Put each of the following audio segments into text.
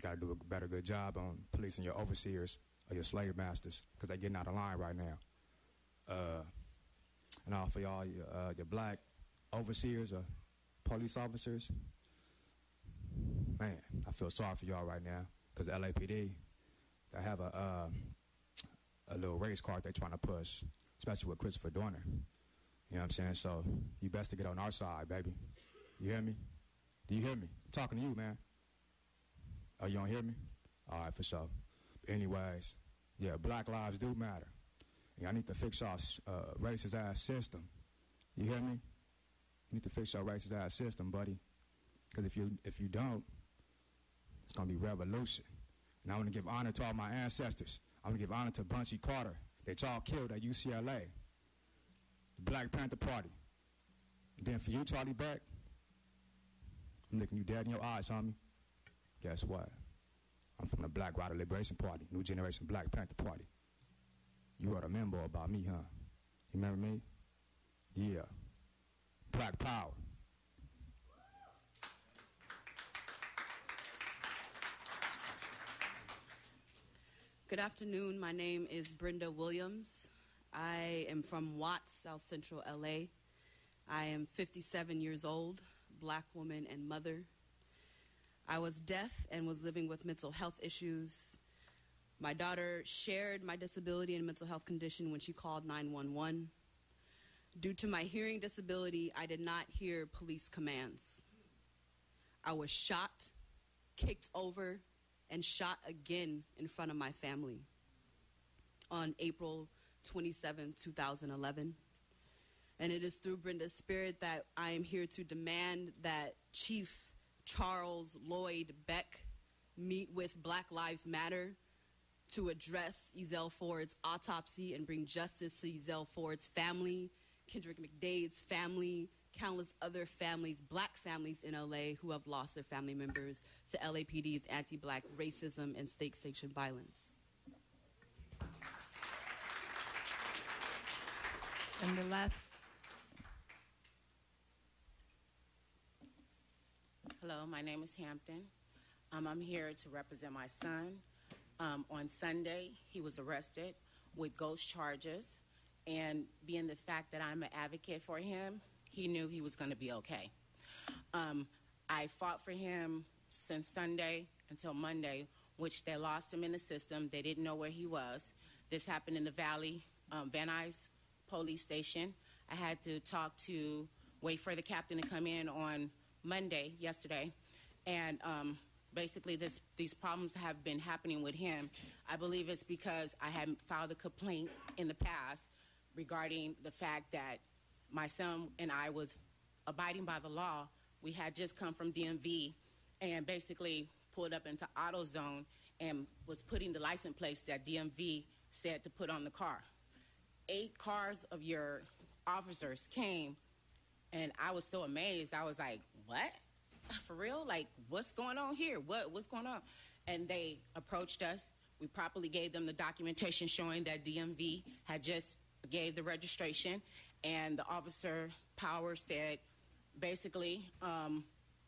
got to do a better good job on policing your overseers or your slave masters because they're getting out of line right now. And all for y'all, your black overseers or police officers, man, I feel sorry for y'all right now because the LAPD, they have a little race card they're trying to push, especially with Christopher Dorner. You know what I'm saying? So you best to get on our side, baby. You hear me? Do you hear me? I'm talking to you, man. Oh, you don't hear me? All right, for sure. Anyways, yeah, black lives do matter. Y'all need to fix y'all racist ass system. You hear me? You need to fix your racist ass system, buddy. Because if you don't, it's gonna be revolution. And I want to give honor to all my ancestors. I want to give honor to Bunchy Carter that y'all killed at UCLA, the Black Panther Party. And then for you, Charlie Beck, I'm looking you dead in your eyes, homie. Guess what? I'm from the Black Rider Liberation Party, New Generation Black Panther Party. You ought to remember about me, huh? You remember me? Yeah. Black Power. Good afternoon. My name is Brenda Williams. I am from Watts, South Central LA. I am 57 years old, black woman and mother. I was deaf and was living with mental health issues. My daughter shared my disability and mental health condition when she called 911. Due to my hearing disability, I did not hear police commands. I was shot, kicked over, and shot again in front of my family on April 27, 2011. And it is through Brenda's spirit that I am here to demand that Chief Charles Lloyd Beck meet with Black Lives Matter to address Ezell Ford's autopsy and bring justice to Ezell Ford's family, Kendrick McDade's family, countless other families, black families in LA who have lost their family members to LAPD's anti-black racism and state-sanctioned violence. And the last. Hello, my name is Hampton. I'm here to represent my son. On Sunday, he was arrested with ghost charges, and being the fact that I'm an advocate for him, he knew he was going to be okay. I fought for him since Sunday until Monday, which they lost him in the system. They didn't know where he was. This happened in the Valley, Van Nuys police station. I had to wait for the captain to come in on Monday, yesterday, and basically these problems have been happening with him. I believe it's because I had filed a complaint in the past regarding the fact that my son and I was abiding by the law. We had just come from DMV and basically pulled up into AutoZone and was putting the license plates that DMV said to put on the car. 8 cars of your officers came, and I was so amazed. I was like, what? For real? Like, what's going on here? What's going on? And they approached us. We properly gave them the documentation showing that DMV had just gave the registration, and the officer Power said, basically,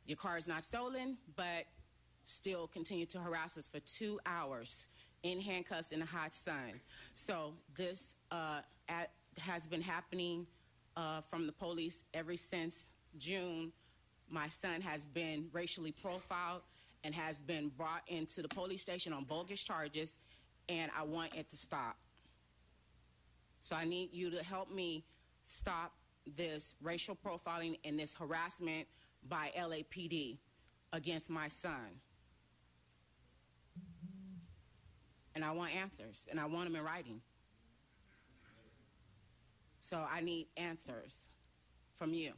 your car is not stolen, but still continue to harass us for 2 hours in handcuffs in the hot sun. So this has been happening from the police ever since June. My son has been racially profiled and has been brought into the police station on bogus charges, and I want it to stop. So I need you to help me stop this racial profiling and this harassment by LAPD against my son. And I want answers, and I want them in writing. So I need answers from you.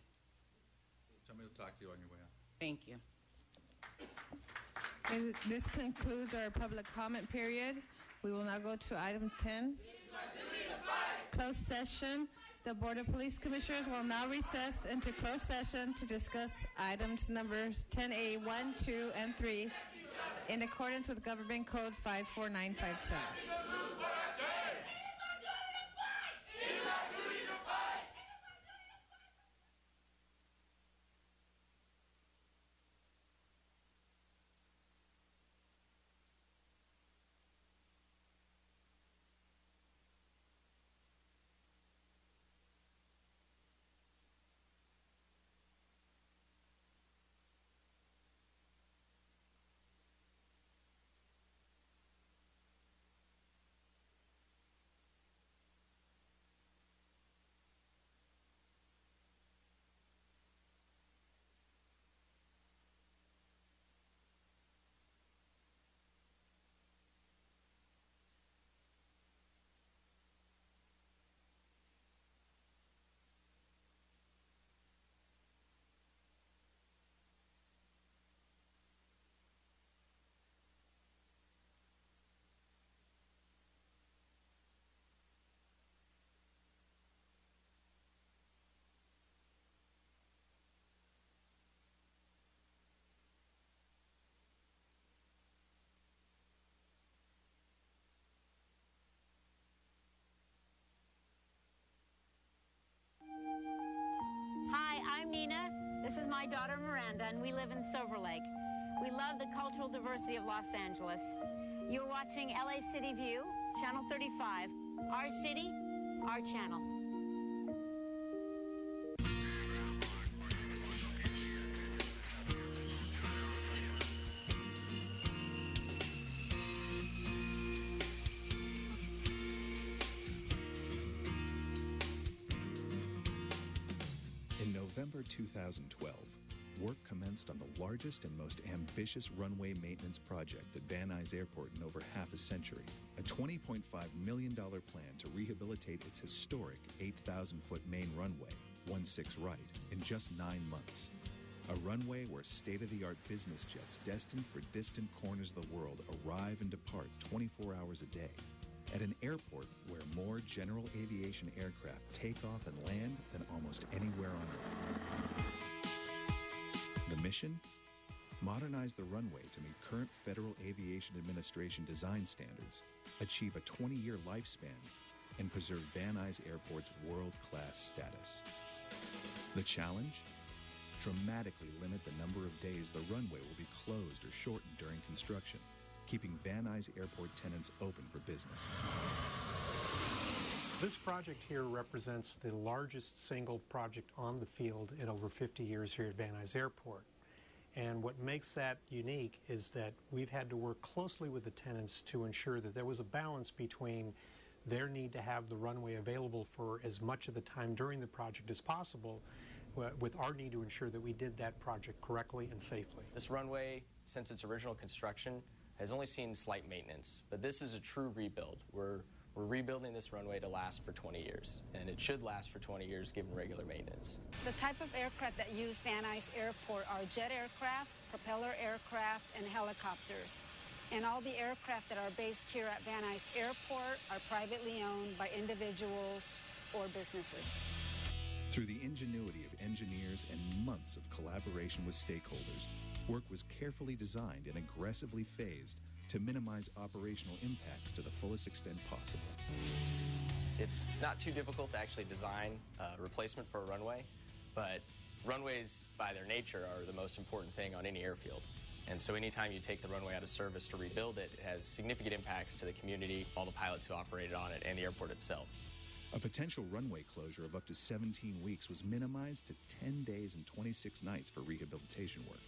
Somebody will talk to you on your way out. Thank you. And this concludes our public comment period. We will now go to item 10. Closed session. The Board of Police Commissioners will now recess into closed session to discuss items numbers 10A, 1, 2, and 3 in accordance with Government Code 54957. my daughter Miranda, and we live in Silver Lake. We love the cultural diversity of Los Angeles. You're watching LA City View, Channel 35. Our city, our channel. In November 2012, work commenced on the largest and most ambitious runway maintenance project at Van Nuys Airport in over half a century, a $20.5 million plan to rehabilitate its historic 8,000-foot main runway, 16 right, in just 9 months. A runway where state-of-the-art business jets destined for distant corners of the world arrive and depart 24 hours a day. At an airport where more general aviation aircraft take off and land than almost anywhere on Earth. The mission? Modernize the runway to meet current Federal Aviation Administration design standards, achieve a 20-year lifespan, and preserve Van Nuys Airport's world-class status. The challenge? Dramatically limit the number of days the runway will be closed or shortened during construction, keeping Van Nuys Airport tenants open for business. This project here represents the largest single project on the field in over 50 years here at Van Nuys Airport. And what makes that unique is that we've had to work closely with the tenants to ensure that there was a balance between their need to have the runway available for as much of the time during the project as possible, with our need to ensure that we did that project correctly and safely. This runway, since its original construction, has only seen slight maintenance, but this is a true rebuild. We're rebuilding this runway to last for 20 years, and it should last for 20 years given regular maintenance. The type of aircraft that use Van Nuys Airport are jet aircraft, propeller aircraft, and helicopters. And all the aircraft that are based here at Van Nuys Airport are privately owned by individuals or businesses. Through the ingenuity of engineers and months of collaboration with stakeholders, work was carefully designed and aggressively phased to minimize operational impacts to the fullest extent possible. It's not too difficult to actually design a replacement for a runway, but runways, by their nature, are the most important thing on any airfield. And so anytime you take the runway out of service to rebuild it, it has significant impacts to the community, all the pilots who operated on it, and the airport itself. A potential runway closure of up to 17 weeks was minimized to 10 days and 26 nights for rehabilitation work.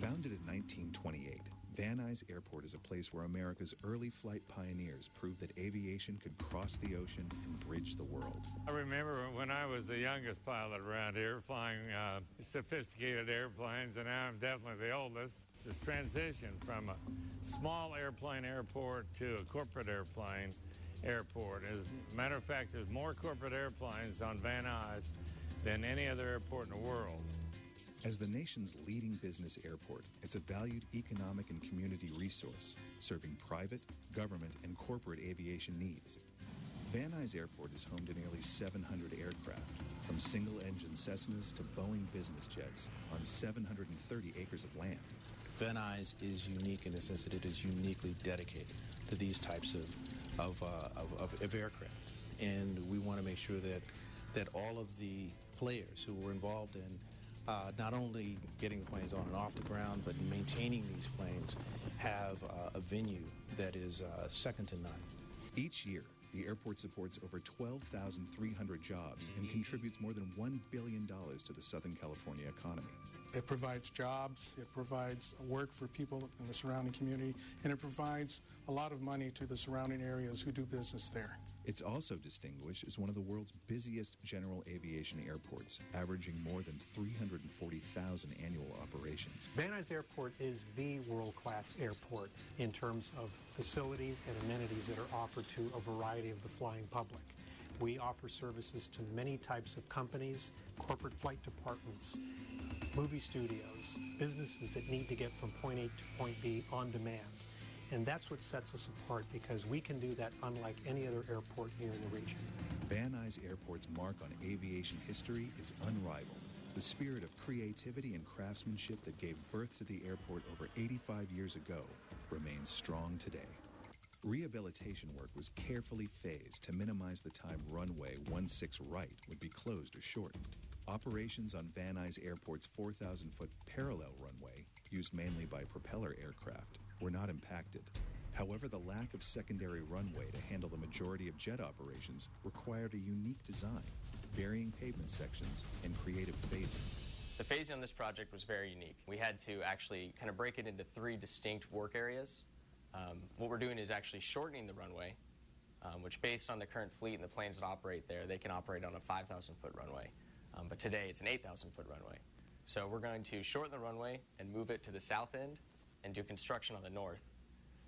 Founded in 1928, Van Nuys Airport is a place where America's early flight pioneers proved that aviation could cross the ocean and bridge the world. I remember when I was the youngest pilot around here flying sophisticated airplanes, and now I'm definitely the oldest. This transition from a small airplane airport to a corporate airplane airport. As a matter of fact, there's more corporate airplanes on Van Nuys than any other airport in the world. As the nation's leading business airport, it's a valued economic and community resource, serving private, government, and corporate aviation needs. Van Nuys Airport is home to nearly 700 aircraft, from single-engine Cessnas to Boeing business jets, on 730 acres of land. Van Nuys is unique in the sense that it is uniquely dedicated to these types of aircraft. And we want to make sure that all of the players who were involved in not only getting the planes on and off the ground, but maintaining these planes have a venue that is second to none. Each year, the airport supports over 12,300 jobs and contributes more than $1 billion to the Southern California economy. It provides jobs, it provides work for people in the surrounding community, and it provides a lot of money to the surrounding areas who do business there. It's also distinguished as one of the world's busiest general aviation airports, averaging more than 340,000 annual operations. Van Nuys Airport is the world-class airport in terms of facilities and amenities that are offered to a variety of the flying public. We offer services to many types of companies, corporate flight departments, movie studios, businesses that need to get from point A to point B on demand. And that's what sets us apart, because we can do that unlike any other airport here in the region. Van Nuys Airport's mark on aviation history is unrivaled. The spirit of creativity and craftsmanship that gave birth to the airport over 85 years ago remains strong today. Rehabilitation work was carefully phased to minimize the time runway 16 right would be closed or shortened. Operations on Van Nuys Airport's 4,000-foot parallel runway, used mainly by propeller aircraft, were not impacted. However, the lack of secondary runway to handle the majority of jet operations required a unique design, varying pavement sections, and creative phasing. The phasing on this project was very unique. We had to actually kind of break it into 3 distinct work areas. What we're doing is actually shortening the runway, which based on the current fleet and the planes that operate there, they can operate on a 5,000-foot runway. But today it's an 8,000-foot runway. So we're going to shorten the runway and move it to the south end and do construction on the north.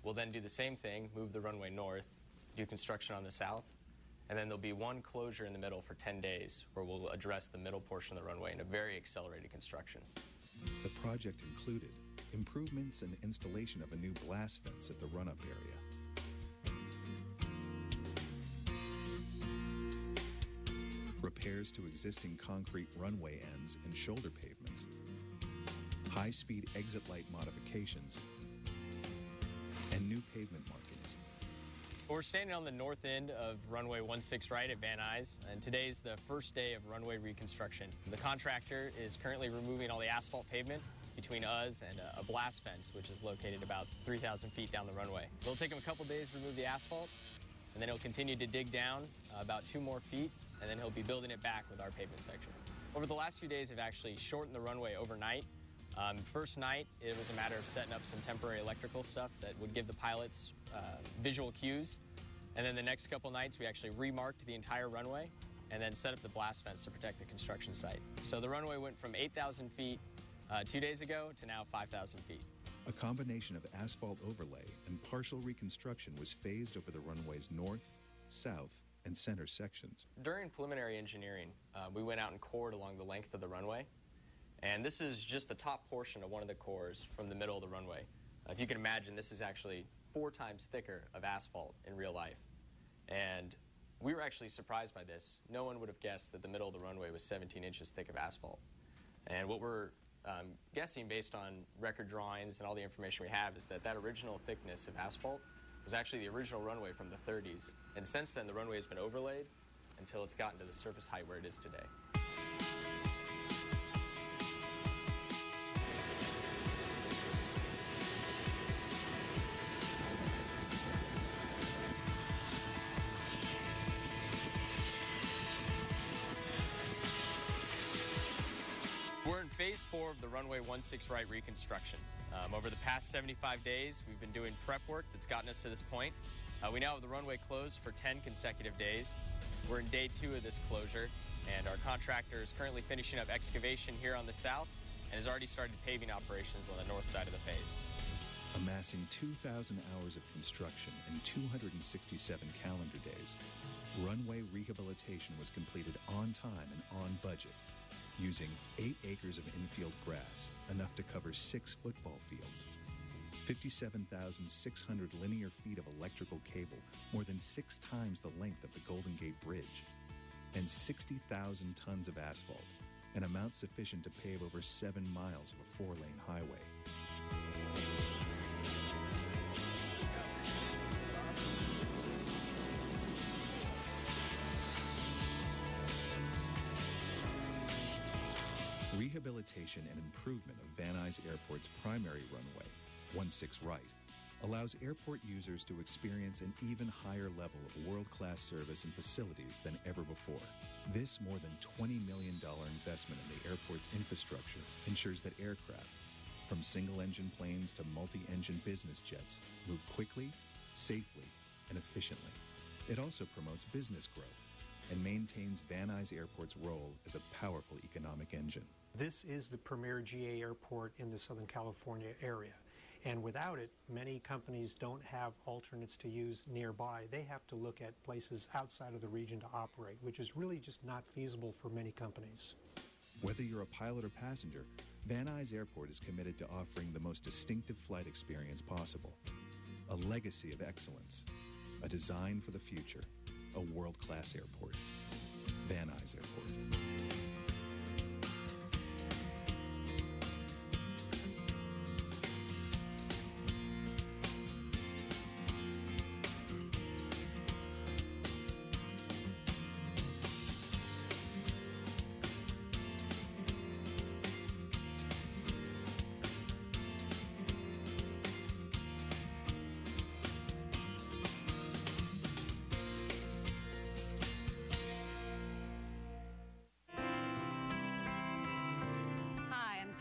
We'll then do the same thing, move the runway north, do construction on the south, and then there'll be one closure in the middle for 10 days where we'll address the middle portion of the runway in a very accelerated construction. The project included improvements and installation of a new blast fence at the run-up area, repairs to existing concrete runway ends and shoulder pavements, high-speed exit light modifications, and new pavement markings. We're standing on the north end of runway 16 right at Van Nuys, and today's the first day of runway reconstruction. The contractor is currently removing all the asphalt pavement between us and a blast fence, which is located about 3,000 feet down the runway. It'll take him a couple days to remove the asphalt, and then he'll continue to dig down about 2 more feet, and then he'll be building it back with our pavement section. Over the last few days, we've actually shortened the runway overnight. First night, it was a matter of setting up some temporary electrical stuff that would give the pilots visual cues. And then the next couple nights, we actually remarked the entire runway and then set up the blast fence to protect the construction site. So the runway went from 8,000 feet 2 days ago to now 5,000 feet. A combination of asphalt overlay and partial reconstruction was phased over the runway's north, south, and center sections. During preliminary engineering, we went out and cored along the length of the runway. And this is just the top portion of one of the cores from the middle of the runway. If you can imagine, this is actually 4 times thicker of asphalt in real life. And we were actually surprised by this. No one would have guessed that the middle of the runway was 17 inches thick of asphalt. And what we're guessing based on record drawings and all the information we have is that that original thickness of asphalt was actually the original runway from the 30s. And since then, the runway has been overlaid until it's gotten to the surface height where it is today. We're in phase 4 of the runway 16 right reconstruction. Over the past 75 days, we've been doing prep work that's gotten us to this point. We now have the runway closed for 10 consecutive days. We're in day 2 of this closure, and our contractor is currently finishing up excavation here on the south and has already started paving operations on the north side of the phase. Amassing 2,000 hours of construction in 267 calendar days, runway rehabilitation was completed on time and on budget, using 8 acres of infield grass, enough to cover 6 football fields, 57,600 linear feet of electrical cable, more than 6 times the length of the Golden Gate Bridge, and 60,000 tons of asphalt, an amount sufficient to pave over 7 miles of a 4-lane highway. Rehabilitation and improvement of Van Nuys Airport's primary runway, 16 right, allows airport users to experience an even higher level of world-class service and facilities than ever before. This more than $20 million investment in the airport's infrastructure ensures that aircraft, from single-engine planes to multi-engine business jets, move quickly, safely, and efficiently. It also promotes business growth and maintains Van Nuys Airport's role as a powerful economic engine. This is the premier GA airport in the Southern California area. And without it, many companies don't have alternates to use nearby. They have to look at places outside of the region to operate, which is really just not feasible for many companies. Whether you're a pilot or passenger, Van Nuys Airport is committed to offering the most distinctive flight experience possible. A legacy of excellence, a design for the future, a world-class airport. Van Nuys Airport.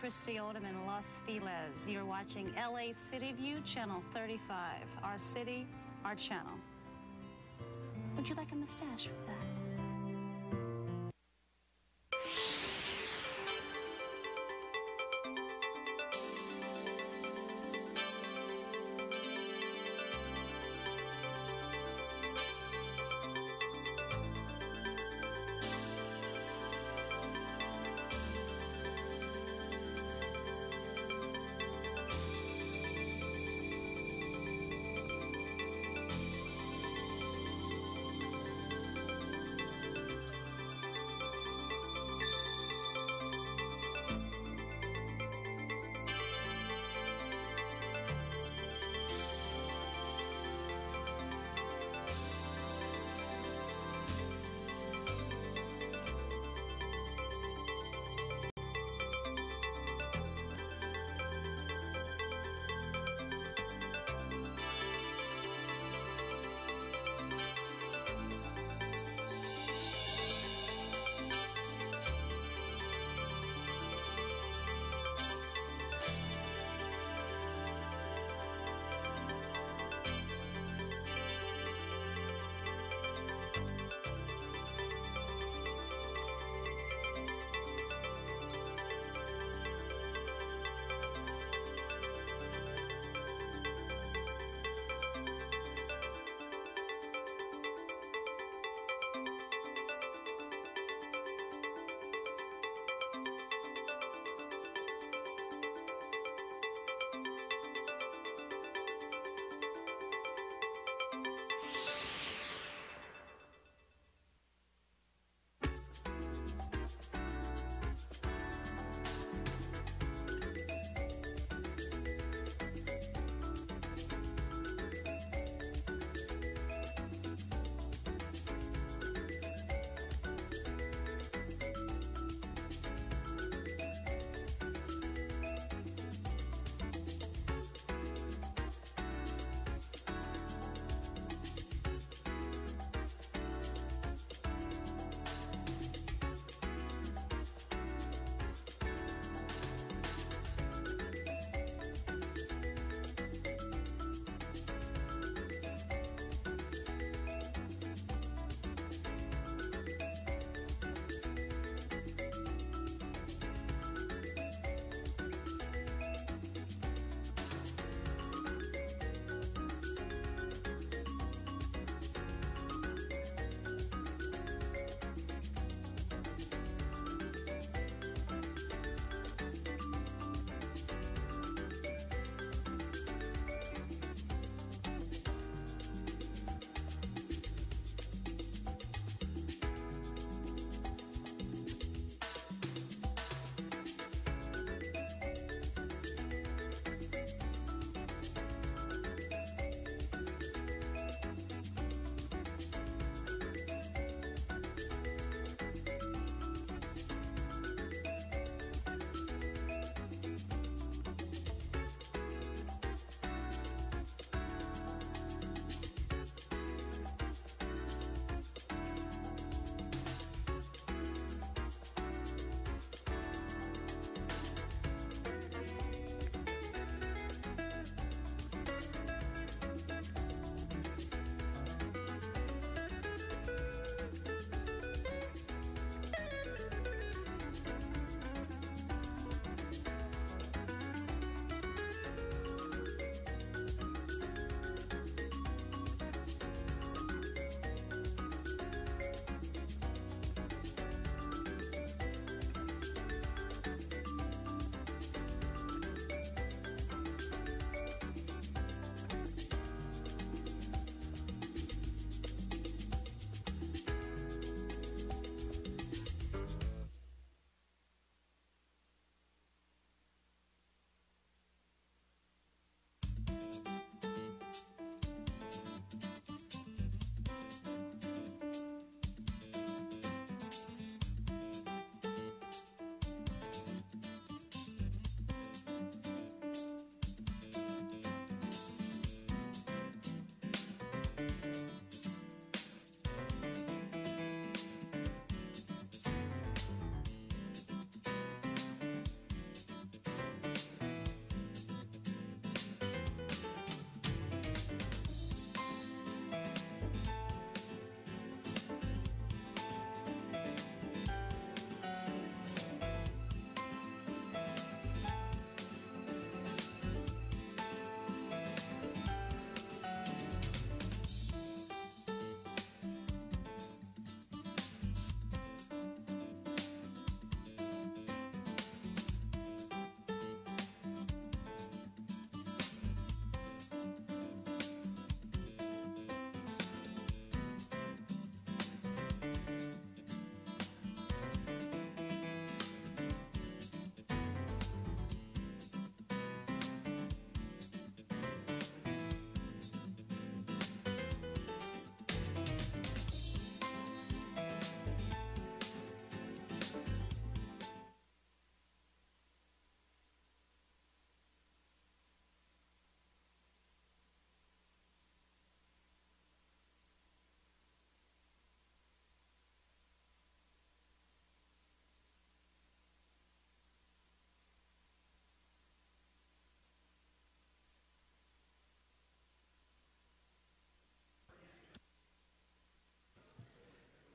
Christy Odom in Los Feliz. You're watching LA City View, Channel 35. Our city, our channel. Would you like a mustache with that?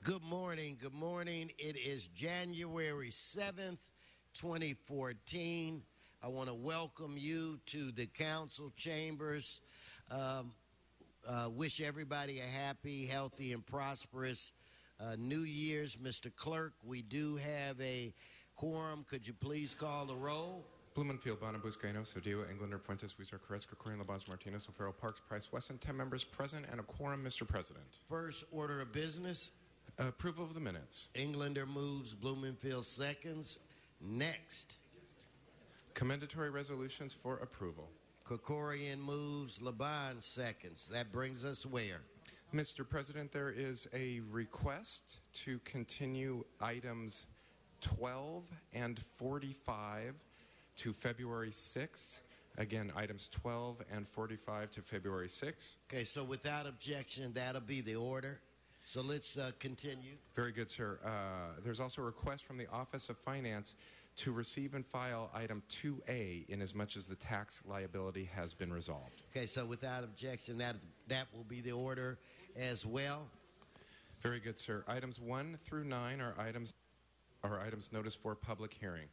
Good morning. Good morning. It is January 7th, 2014. I want to welcome you to the council chambers. Wish everybody a happy, healthy, and prosperous New Year's. Mr. Clerk, we do have a quorum. Could you please call the roll? Blumenfield, Bonham, Buscaino, Sodillo, Englander, Fuentes, Weezer, Carrasco, Corcoran, Labange, Martinez, O'Farrell, Parks, Price, Wesson. 10 members present and a quorum, Mr. President. First order of business. Approval of the minutes. Englander moves, Blumenfield seconds. Next. Commendatory resolutions for approval. Krikorian moves, Labange seconds. That brings us where? Mr. President, there is a request to continue items 12 and 45 to February 6th. Again, items 12 and 45 to February 6th. Okay, so without objection, that'll be the order. So let's continue. Very good, sir. There's also a request from the Office of Finance to receive and file item 2A in as much as the tax liability has been resolved. Okay, so without objection, that will be the order as well. Very good, sir. Items 1 through 9 are items noticed for public hearing.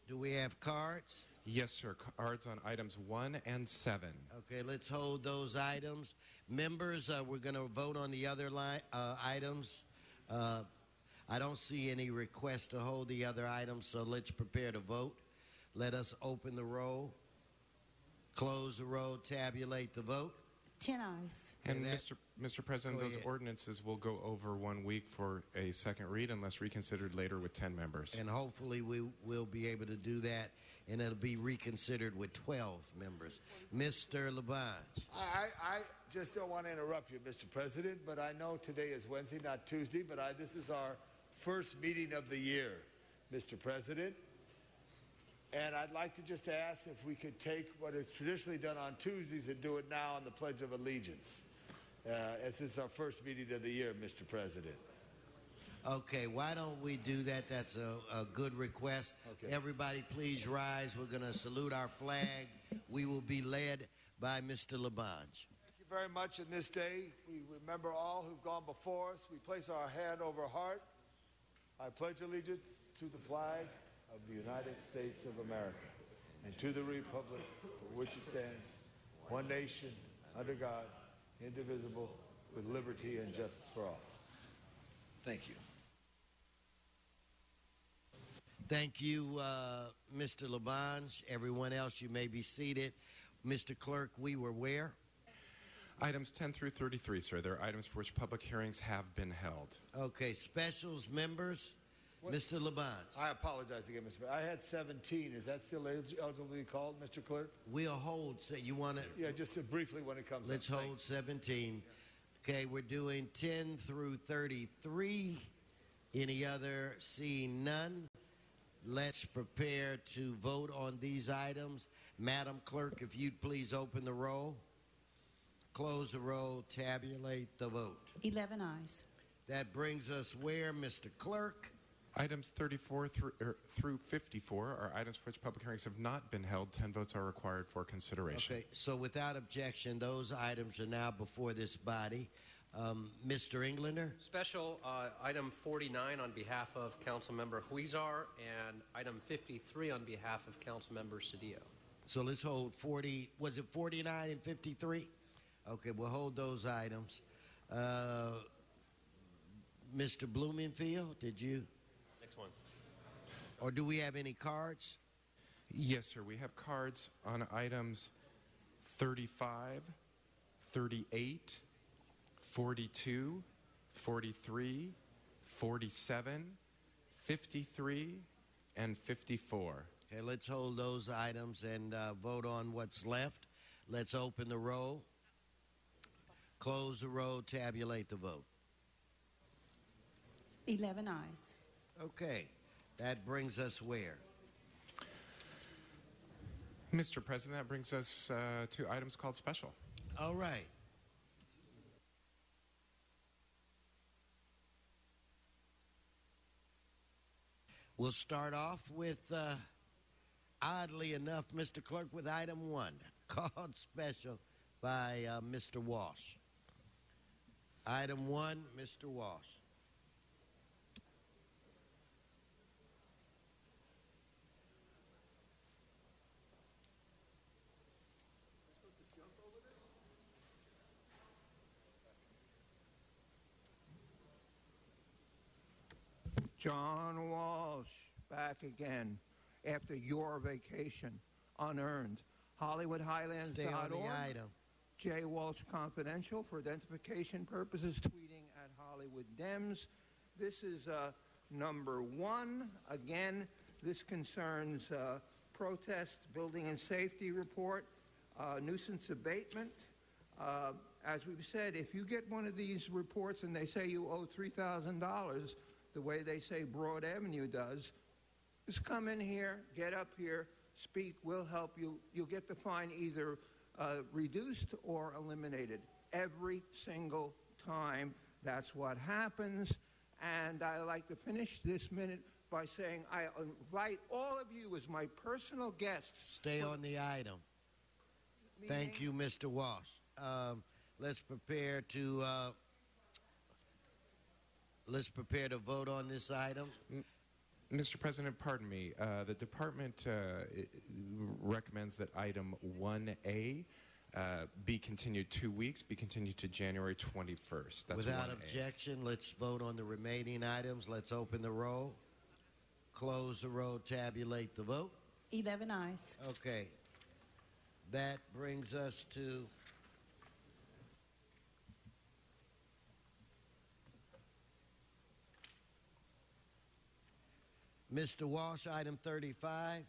Do we have cards? Yes, sir. Cards on items 1 and 7. Okay, let's hold those items. Members, we're going to vote on the other items. I don't see any request to hold the other items, so let's prepare to vote. Let us open the roll, close the roll, tabulate the vote. 10 ayes. And Mr. President, those ordinances will go over 1 week for a second read unless reconsidered later with 10 members. And hopefully we will be able to do that, and it'll be reconsidered with 12 members. Mr. Labange. I just don't want to interrupt you, Mr. President, but I know today is Wednesday, not Tuesday, but this is our first meeting of the year, Mr. President. And I'd like to just ask if we could take what is traditionally done on Tuesdays and do it now on the Pledge of Allegiance, as it's our first meeting of the year, Mr. President. Okay, why don't we do that? That's a good request. Okay. Everybody please rise. We're going to salute our flag. We will be led by Mr. Labange. Thank you very much. In this day, we remember all who've gone before us. We place our hand over heart. I pledge allegiance to the flag of the United States of America and to the republic for which it stands, one nation, under God, indivisible, with liberty and justice for all. Thank you. Thank you, Mr. Labange. Everyone else, you may be seated. Mr. Clerk, we were where? Items 10 through 33, sir. They're items for which public hearings have been held. Okay, specials, members. Mr. Labange. I apologize again, Mr. President. I had 17. Is that still eligible to be called, Mr. Clerk? We'll hold. So you want to? Yeah, just briefly when it comes Let's up. hold 17. Okay, we're doing 10 through 33. Any other? Seeing none. Let's prepare to vote on these items. Madam Clerk, if you'd please open the roll, close the roll, tabulate the vote. 11 ayes. That brings us where, Mr. Clerk? Items 34 through 54 are items for which public hearings have not been held. 10 votes are required for consideration. Okay, so without objection, those items are now before this body. Mr. Englander? Special item 49 on behalf of Councilmember Huizar and item 53 on behalf of Councilmember Cedillo. So let's hold 40. Was it 49 and 53? Okay, we'll hold those items. Mr. Blumenfield, did you? Next one. Or do we have any cards? Yes, sir. We have cards on items 35, 38, 42, 43, 47, 53, and 54. Okay, let's hold those items and vote on what's left. Let's open the roll, close the roll, tabulate the vote. 11 ayes. Okay, that brings us where? Mr. President, that brings us to items called special. All right. We'll start off with, oddly enough, Mr. Clerk, with item 1, called special by Mr. Walsh. Item 1, Mr. Walsh. John Walsh, back again after your vacation, unearned. HollywoodHighlands.org. Stay on the item. J. Walsh Confidential for identification purposes, tweeting at Hollywood Dems. This is number one. Again, this concerns protest, building and safety report, nuisance abatement. As we've said, if you get one of these reports and they say you owe $3,000, the way they say Broad Avenue does, just come in here, get up here, speak, we'll help you. You'll get the fine either reduced or eliminated every single time. That's what happens. And I like to finish this minute by saying I invite all of you as my personal guests. Stay on the item. Thank you, Mr. Walsh. Let's prepare to vote on this item. Mr. President, pardon me. The department recommends that item 1A be continued 2 weeks, be continued to January 21st. That's Without 1A. objection, let's vote on the remaining items. Let's open the roll, close the roll, tabulate the vote. 11 ayes. Okay. That brings us to Mr. Walsh, item 35.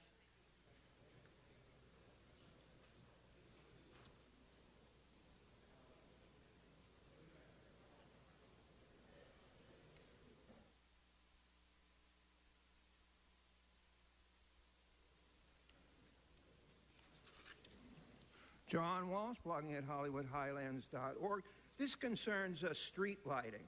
John Walsh, blogging at HollywoodHighlands.org. This concerns street lighting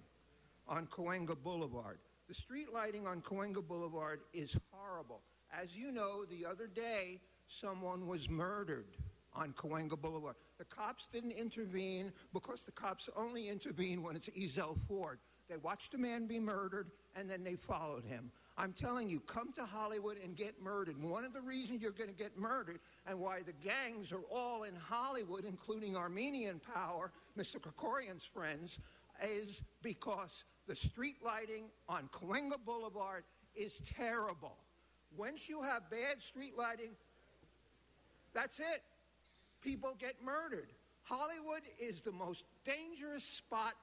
on Cahuenga Boulevard. The street lighting on Cahuenga Boulevard is horrible. As you know, the other day, someone was murdered on Cahuenga Boulevard. The cops didn't intervene because the cops only intervene when it's Ezell Ford. They watched a man be murdered, and then they followed him. I'm telling you, come to Hollywood and get murdered. And one of the reasons you're going to get murdered and why the gangs are all in Hollywood, including Armenian Power, Mr. Krikorian's friends, is because the street lighting on Cahuenga Boulevard is terrible. Once you have bad street lighting, that's it. People get murdered. Hollywood is the most dangerous spot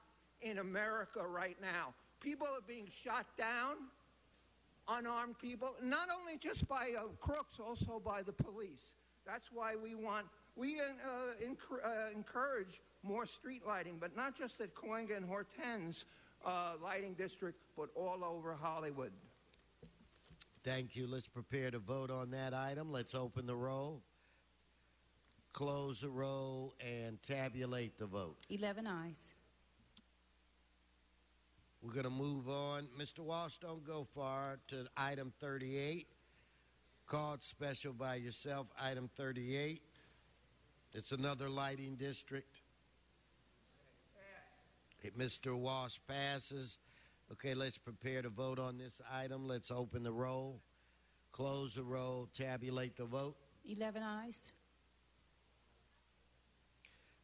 in America right now. People are being shot down, unarmed people, not only just by crooks, also by the police. That's why we encourage more street lighting, but not just at Cahuenga and Hortense lighting district, but all over Hollywood. Thank you. Let's prepare to vote on that item. Let's open the roll, close the roll, and tabulate the vote. 11 ayes. We're going to move on. Mr. Walsh, don't go far, to item 38. Called special by yourself, item 38. It's another lighting district. Mr. Walsh passes. Okay, let's prepare to vote on this item. Let's open the roll, close the roll, tabulate the vote. 11 ayes.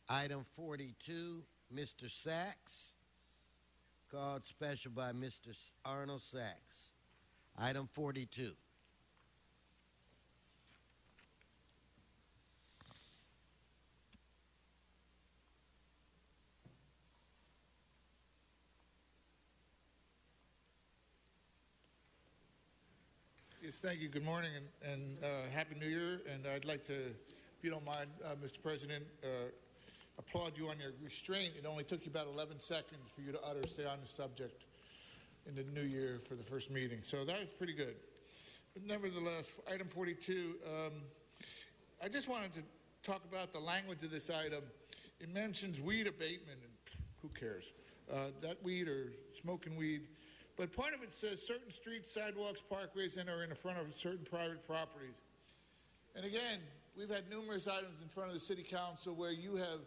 Item 42, Mr. Sachs. Called special by Mr. Arnold Sachs. Item 42. Yes, thank you. Good morning and Happy New Year. And I'd like to, if you don't mind, Mr. President, applaud you on your restraint. It only took you about 11 seconds for you to utter stay on the subject in the new year for the first meeting. So that was pretty good. But nevertheless, item 42, I just wanted to talk about the language of this item. It mentions weed abatement, and who cares? That weed or smoking weed. But part of it says certain streets, sidewalks, parkways, and are in front of certain private properties. And again, we've had numerous items in front of the City Council where you have,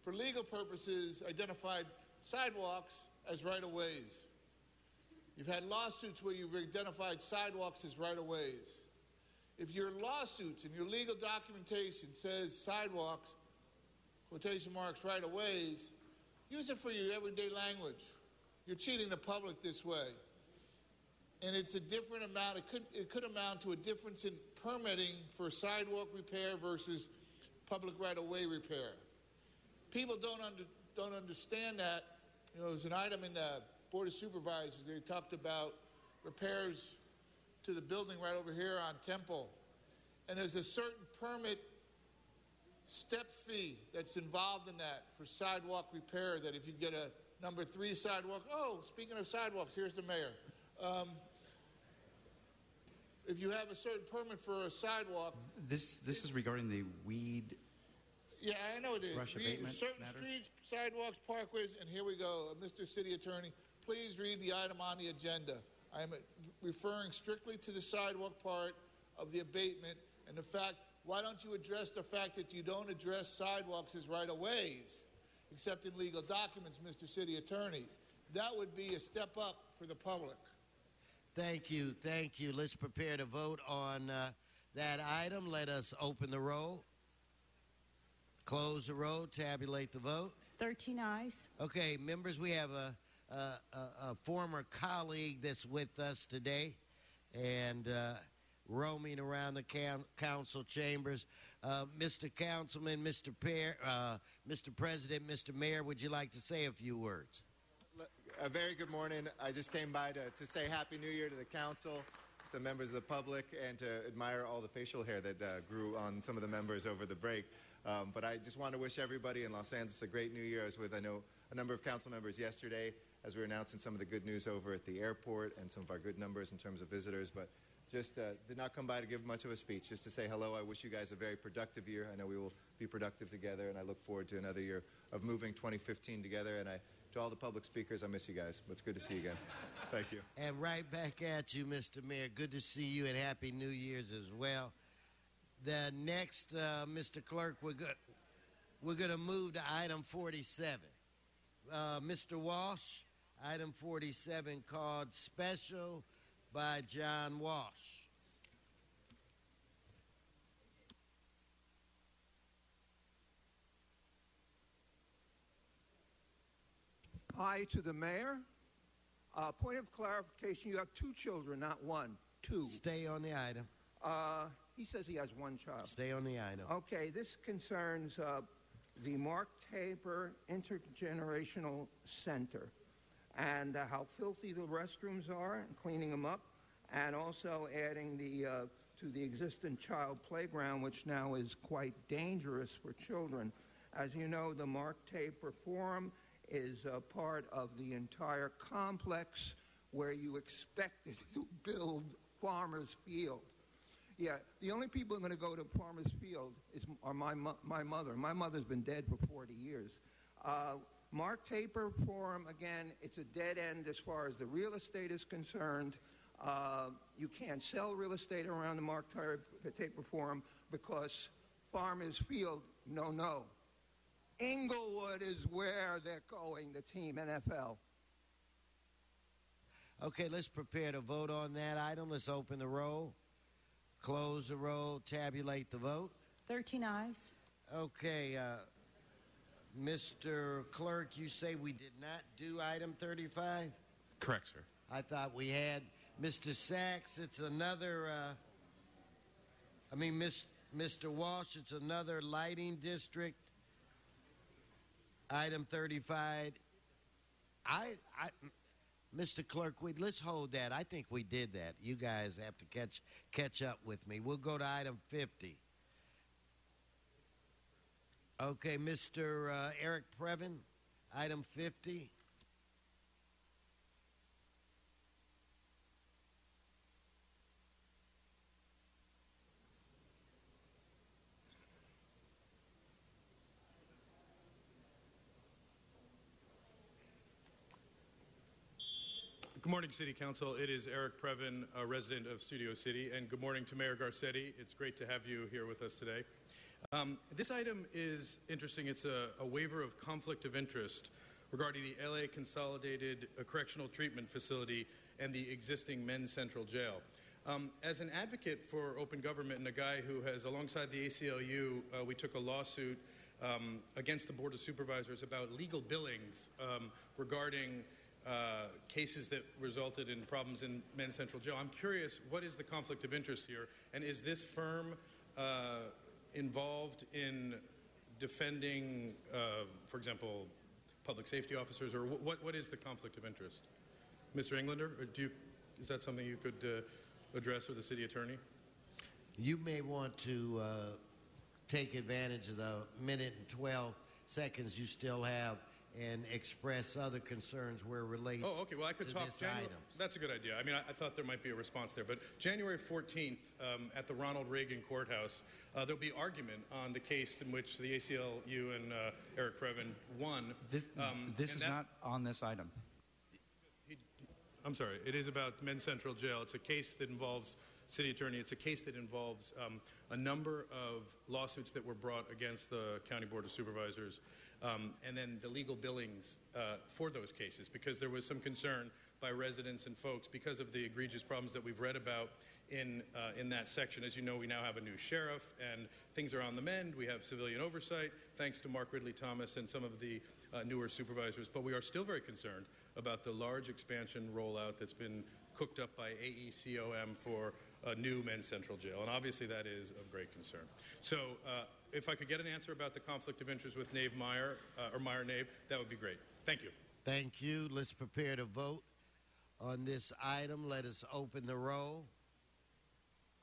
for legal purposes, identified sidewalks as right-of-ways. You've had lawsuits where you've identified sidewalks as right-of-ways. If your lawsuits and your legal documentation says sidewalks, quotation marks, right-of-ways, use it for your everyday language. You're cheating the public this way. and it's a different amount. It could amount to a difference in permitting for sidewalk repair versus public right-of-way repair. People don't understand that. You know, there's an item in the Board of Supervisors. They talked about repairs to the building right over here on Temple, and there's a certain permit step fee that's involved in that for sidewalk repair, that if you get a number 3 sidewalk, oh, speaking of sidewalks, here's the mayor. If you have a certain permit for a sidewalk... This is regarding the weed... Yeah, I know it is. Brush abatement certain matter? streets, sidewalks, parkways, and here we go. Mr. City Attorney, please read the item on the agenda. I am referring strictly to the sidewalk part of the abatement and the fact, why don't you address the fact that you don't address sidewalks as right-of-ways, except in legal documents, Mr. City Attorney? That would be a step up for the public. Thank you. Thank you. Let's prepare to vote on that item. Let us open the roll, close the roll, tabulate the vote. 13 ayes. Okay, members, we have a former colleague that's with us today and roaming around the council chambers. Mr. Councilman, Mr. President, Mr. Mayor, would you like to say a few words? A very good morning. I just came by to say Happy New Year to the council, the members of the public, and to admire all the facial hair that grew on some of the members over the break. But I just want to wish everybody in Los Angeles a great New Year. I was with, I know, a number of council members yesterday as we were announcing some of the good news over at the airport and some of our good numbers in terms of visitors. But just did not come by to give much of a speech, just to say hello. I wish you guys a very productive year. I know we will be productive together, and I look forward to another year of moving 2015 together. And to all the public speakers, I miss you guys. But it's good to see you again. Thank you. And right back at you, Mr. Mayor. Good to see you, and Happy New Year's as well. The next, Mr. Clerk, we're going to move to item 47. Mr. Walsh, item 47 called Special by John Walsh. Hi to the mayor. Point of clarification, you have 2 children, not 1. 2. Stay on the item. He says he has 1 child. Stay on the item. Okay, this concerns the Mark Tabor Intergenerational Center and how filthy the restrooms are and cleaning them up, and also adding to the existing child playground, which now is quite dangerous for children. As you know, the Mark Tabor Forum is a part of the entire complex where you expected to build Farmers Field. Yeah, the only people who are going to go to Farmers Field are my mother. My mother's been dead for 40 years. Mark Tabor Forum, again, it's a dead end as far as the real estate is concerned. You can't sell real estate around the Mark Tabor Forum because Farmers Field, no. Inglewood is where they're going, the team, NFL. Okay, let's prepare to vote on that item. Let's open the roll, close the roll, tabulate the vote. 13 ayes. Okay, Mr. Clerk, you say we did not do item 35? Correct, sir. I thought we had. Mr. Sachs, it's another, Mr. Walsh, it's another lighting district. Item 35. Mr. Clerk, let's hold that. I think we did that. You guys have to catch up with me. We'll go to item 50. Okay, Mr. Eric Previn, item 50. Good morning, City Council. It is Eric Previn, a resident of Studio City, and good morning to Mayor Garcetti. It's great to have you here with us today. This item is interesting. It's a waiver of conflict of interest regarding the LA Consolidated Correctional Treatment Facility and the existing Men's Central Jail. As an advocate for open government and a guy who has, alongside the ACLU, we took a lawsuit against the Board of Supervisors about legal billings regarding cases that resulted in problems in Men's Central Jail. I'm curious, what is the conflict of interest here? And is this firm involved in defending, for example, public safety officers, or what is the conflict of interest? Mr. Englander, is that something you could address with the city attorney? You may want to take advantage of the minute and 12 seconds you still have and express other concerns where it relates Oh, okay. Well, I could to talk. this item. That's a good idea. I mean, I thought there might be a response there. But January 14th, at the Ronald Reagan Courthouse, there'll be argument on the case in which the ACLU and Eric Previn won. This is not on this item. I'm sorry. It is about Men's Central Jail. It's a case that involves city attorney. It's a case that involves a number of lawsuits that were brought against the County Board of Supervisors, and then the legal billings for those cases, because there was some concern by residents and folks because of the egregious problems that we've read about in that section. As you know, we now have a new sheriff, and things are on the mend. We have civilian oversight, thanks to Mark Ridley Thomas and some of the newer supervisors. But we are still very concerned about the large expansion rollout that's been cooked up by AECOM for a new Men's Central Jail. And obviously that is of great concern. So if I could get an answer about the conflict of interest with Nave Meyer, or Meyer-Nave, that would be great. Thank you. Thank you. Let's prepare to vote on this item. Let us open the roll,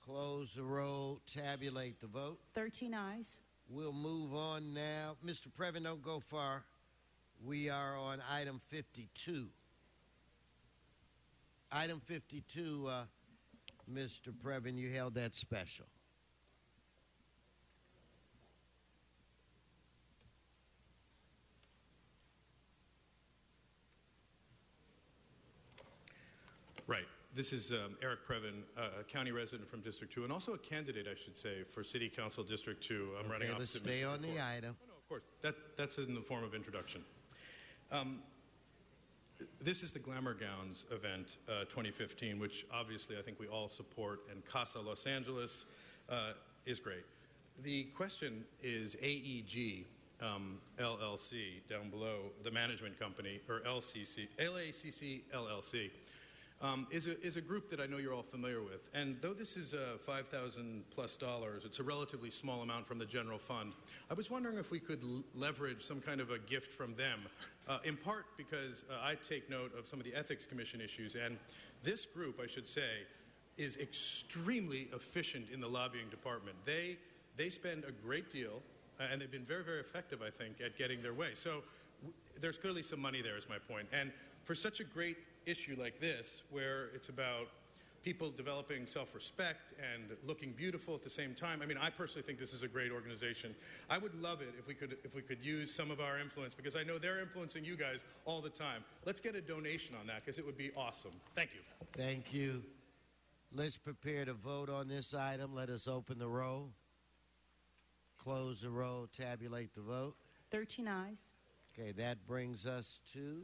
close the roll, tabulate the vote. 13 ayes. We'll move on now. Mr. Previn, don't go far. We are on item 52. Item 52, Mr. Previn, you held that special. Right. This is Eric Previn, a county resident from District 2, and also a candidate, I should say, for City Council District 2. I'm running Okay, let's opposite stay Mr. on the McCord. item. Oh, no, of course. That's in the form of introduction. This is the Glamour Gowns event 2015, which obviously I think we all support, and Casa Los Angeles is great. The question is AEG LLC down below, the management company, or LACC LLC, is a group that I know you're all familiar with. And though this is $5,000+, it's a relatively small amount from the general fund. I was wondering if we could leverage some kind of a gift from them, in part because I take note of some of the Ethics Commission issues. And this group, I should say, is extremely efficient in the lobbying department. They spend a great deal, and they've been very, very effective, I think, at getting their way. So there's clearly some money there, is my point. And for such a great issue like this, where it's about people developing self-respect and looking beautiful at the same time, I mean, I personally think this is a great organization. I would love it if we could use some of our influence, because I know they're influencing you guys all the time. Let's get a donation on that, because it would be awesome. Thank you. Thank you. Let's prepare to vote on this item. Let us open the roll, close the roll, tabulate the vote. 13 ayes. Okay, that brings us to...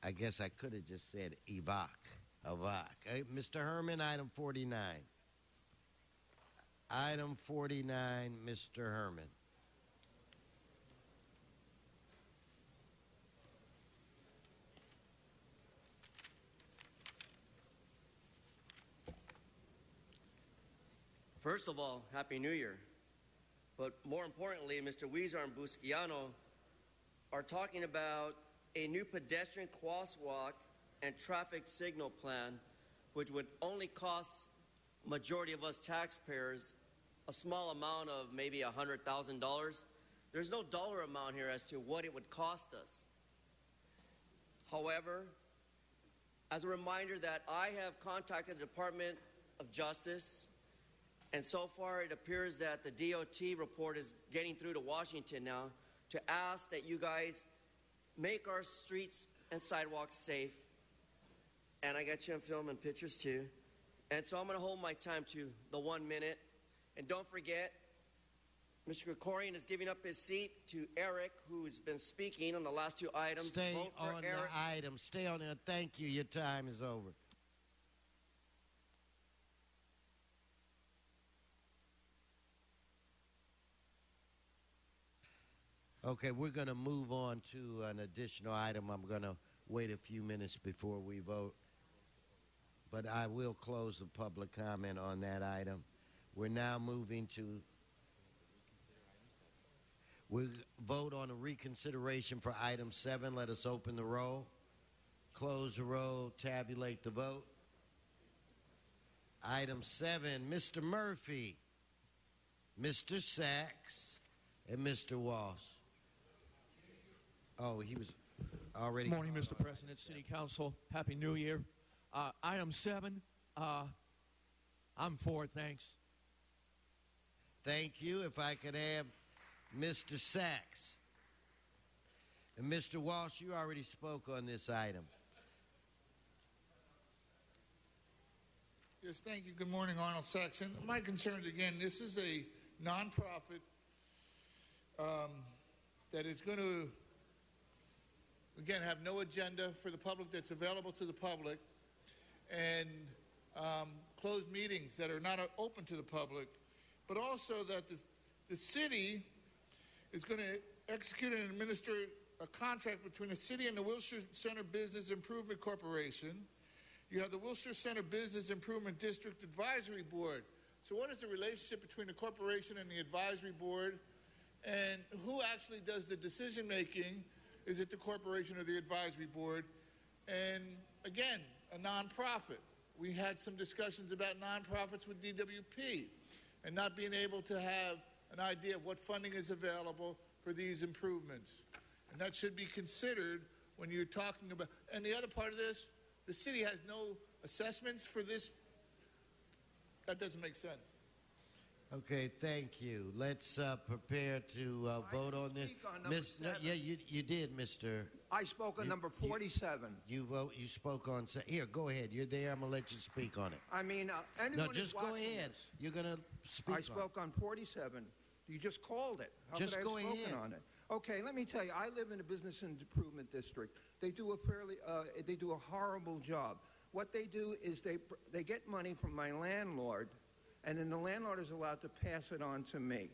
I guess I could have just said Avoc. Mr. Herman, item 49. Item 49, Mr. Herman. First of all, Happy New Year. But more importantly, Mr. Huizar and Busquiano are talking about a new pedestrian crosswalk and traffic signal plan, which would only cost majority of us taxpayers a small amount of maybe $100,000. There's no dollar amount here as to what it would cost us. However, as a reminder that I have contacted the Department of Justice, and so far it appears that the DOT report is getting through to Washington now to ask that you guys make our streets and sidewalks safe. And I got you on film and pictures too. And so I'm going to hold my time to the 1 minute. And don't forget, Mr. Krikorian is giving up his seat to Eric, who's been speaking on the last two items. Stay Vote for on Eric. the item. Stay on there. Thank you. Your time is over. Okay, we're going to move on to an additional item. I'm going to wait a few minutes before we vote, but I will close the public comment on that item. We're now moving to we vote on a reconsideration for item 7. Let us open the roll, close the roll, tabulate the vote. Item 7, Mr. Murphy, Mr. Sachs, and Mr. Walsh. Oh, he was already. Good morning, Mr. President, City Council. Happy New Year. Item 7, I'm for it, thanks. Thank you. If I could have Mr. Sachs. And Mr. Walsh, you already spoke on this item. Yes, thank you. Good morning, Arnold Saxon. My concerns, again, this is a nonprofit that is going to, again, have no agenda for the public that's available to the public, and closed meetings that are not open to the public, but also that the city is going to execute and administer a contract between the city and the Wilshire Center Business Improvement Corporation. You have the Wilshire Center Business Improvement District Advisory Board. So what is the relationship between the corporation and the advisory board? And who actually does the decision making? Is it the corporation or the advisory board? And again, a nonprofit. We had some discussions about nonprofits with DWP and not being able to have an idea of what funding is available for these improvements. And that should be considered when you're talking about, and the other part of this, the city has no assessments for this. That doesn't make sense. Okay, thank you. Let's prepare to vote on this. Yeah, you did, Mr. I spoke on number 47. You spoke on. Here, go ahead. You're there. I'm gonna let you speak on it. I mean, anyone no, just go ahead. This, you're gonna speak. I spoke on 47. You just called it. How just could I go have spoken ahead. on it? Okay, let me tell you. I live in a business improvement district. They do a horrible job. What they do is they get money from my landlord, and then the landlord is allowed to pass it on to me.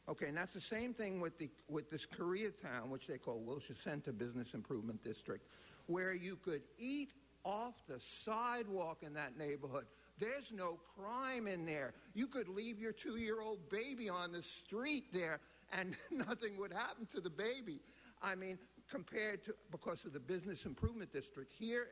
Okay, and that's the same thing with this Koreatown, which they call Wilshire Center Business Improvement District, where you could eat off the sidewalk in that neighborhood. There's no crime in there. You could leave your 2-year-old baby on the street there, and nothing would happen to the baby. I mean, compared to, because of the Business Improvement District here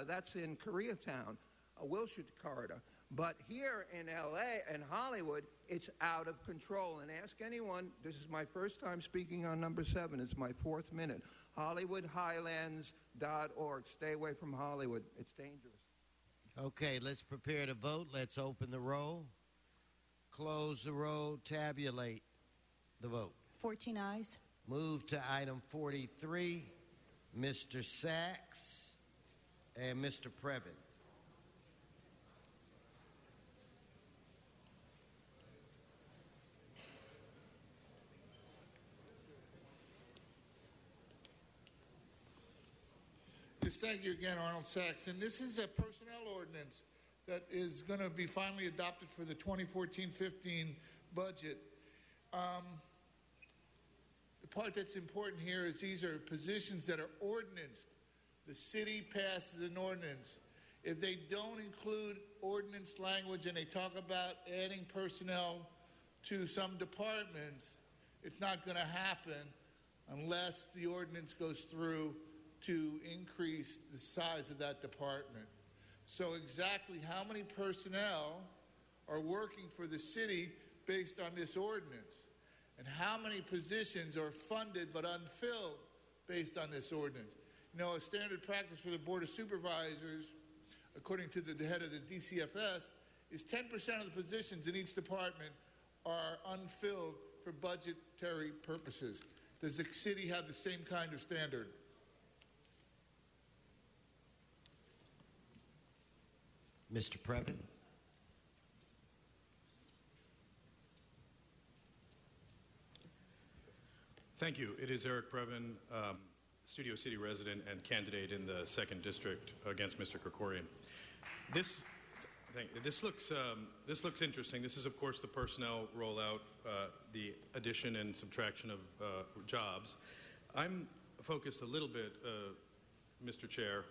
that's in Koreatown, a Wilshire corridor. But here in L.A. and Hollywood, it's out of control. And ask anyone, this is my first time speaking on number 7. It's my 4th minute. HollywoodHighlands.org. Stay away from Hollywood. It's dangerous. Okay, let's prepare to vote. Let's open the roll, close the roll, tabulate the vote. 14 ayes. Move to item 43, Mr. Sachs and Mr. Previn. Yes, thank you again, Arnold Sachs. And this is a personnel ordinance that is going to be finally adopted for the 2014-15 budget. The part that's important here is these are positions that are ordinanced. The city passes an ordinance. If they don't include ordinance language and they talk about adding personnel to some departments, it's not going to happen unless the ordinance goes through to increase the size of that department. So exactly how many personnel are working for the city based on this ordinance? And how many positions are funded but unfilled based on this ordinance? You know, a standard practice for the Board of Supervisors, according to the head of the DCFS, is 10% of the positions in each department are unfilled for budgetary purposes. Does the city have the same kind of standard? Mr. Previn. Thank you. It is Eric Previn, Studio City resident and candidate in the 2nd District against Mr. Krikorian. Thank you. This looks interesting. This is, of course, the personnel rollout, the addition and subtraction of jobs. I'm focused a little bit, Mr. Chair,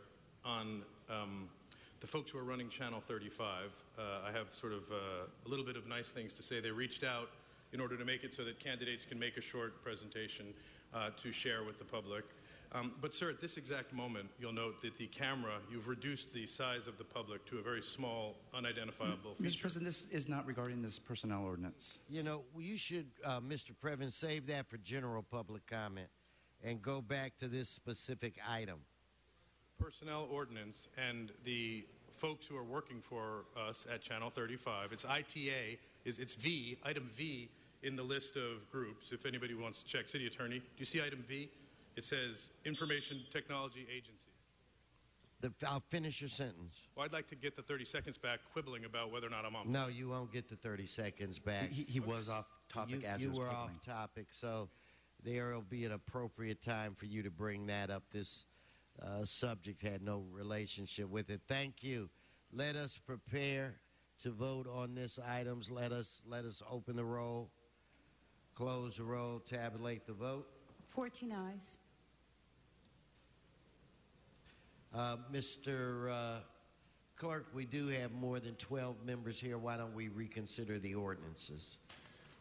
on the folks who are running Channel 35. I have sort of a little bit of nice things to say. They reached out in order to make it so that candidates can make a short presentation to share with the public. But, sir, at this exact moment, you'll note that the camera, you've reduced the size of the public to a very small, unidentifiable feature. Mr. President, this is not regarding this personnel ordinance. You know, you should, Mr. Previn, save that for general public comment and go back to this specific item. Personnel ordinance and the folks who are working for us at Channel 35, it's ITA, it's V, item V in the list of groups, if anybody wants to check. City Attorney, do you see item V? It says Information Technology Agency. I'll finish your sentence. Well, I'd like to get the 30 seconds back quibbling about whether or not I'm on. No, you won't get the 30 seconds back. He was off topic as he was You were quibbling. off topic, so there will be an appropriate time for you to bring that up. This subject had no relationship with it. Thank you. Let us prepare to vote on this items. Let us open the roll, close the roll, tabulate the vote. 14 ayes. Mr. Clerk, we do have more than 12 members here. Why don't we reconsider the ordinances?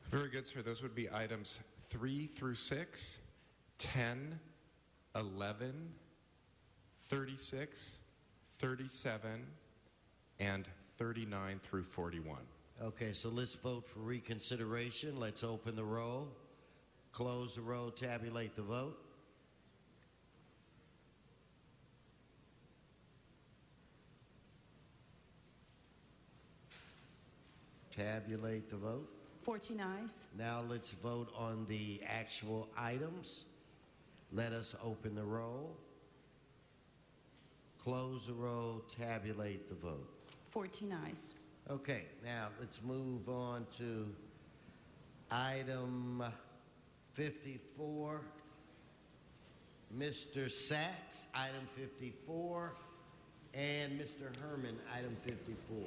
Very good, sir. Those would be items 3 through 6, 10, 11, 36, 37, and 39 through 41. Okay, so let's vote for reconsideration. Let's open the roll, close the roll, tabulate the vote. Tabulate the vote. 14 ayes. Now let's vote on the actual items. Let us open the roll, close the roll, tabulate the vote. 14 ayes. Okay, now let's move on to item 54. Mr. Sachs, item 54, and Mr. Herman, item 54.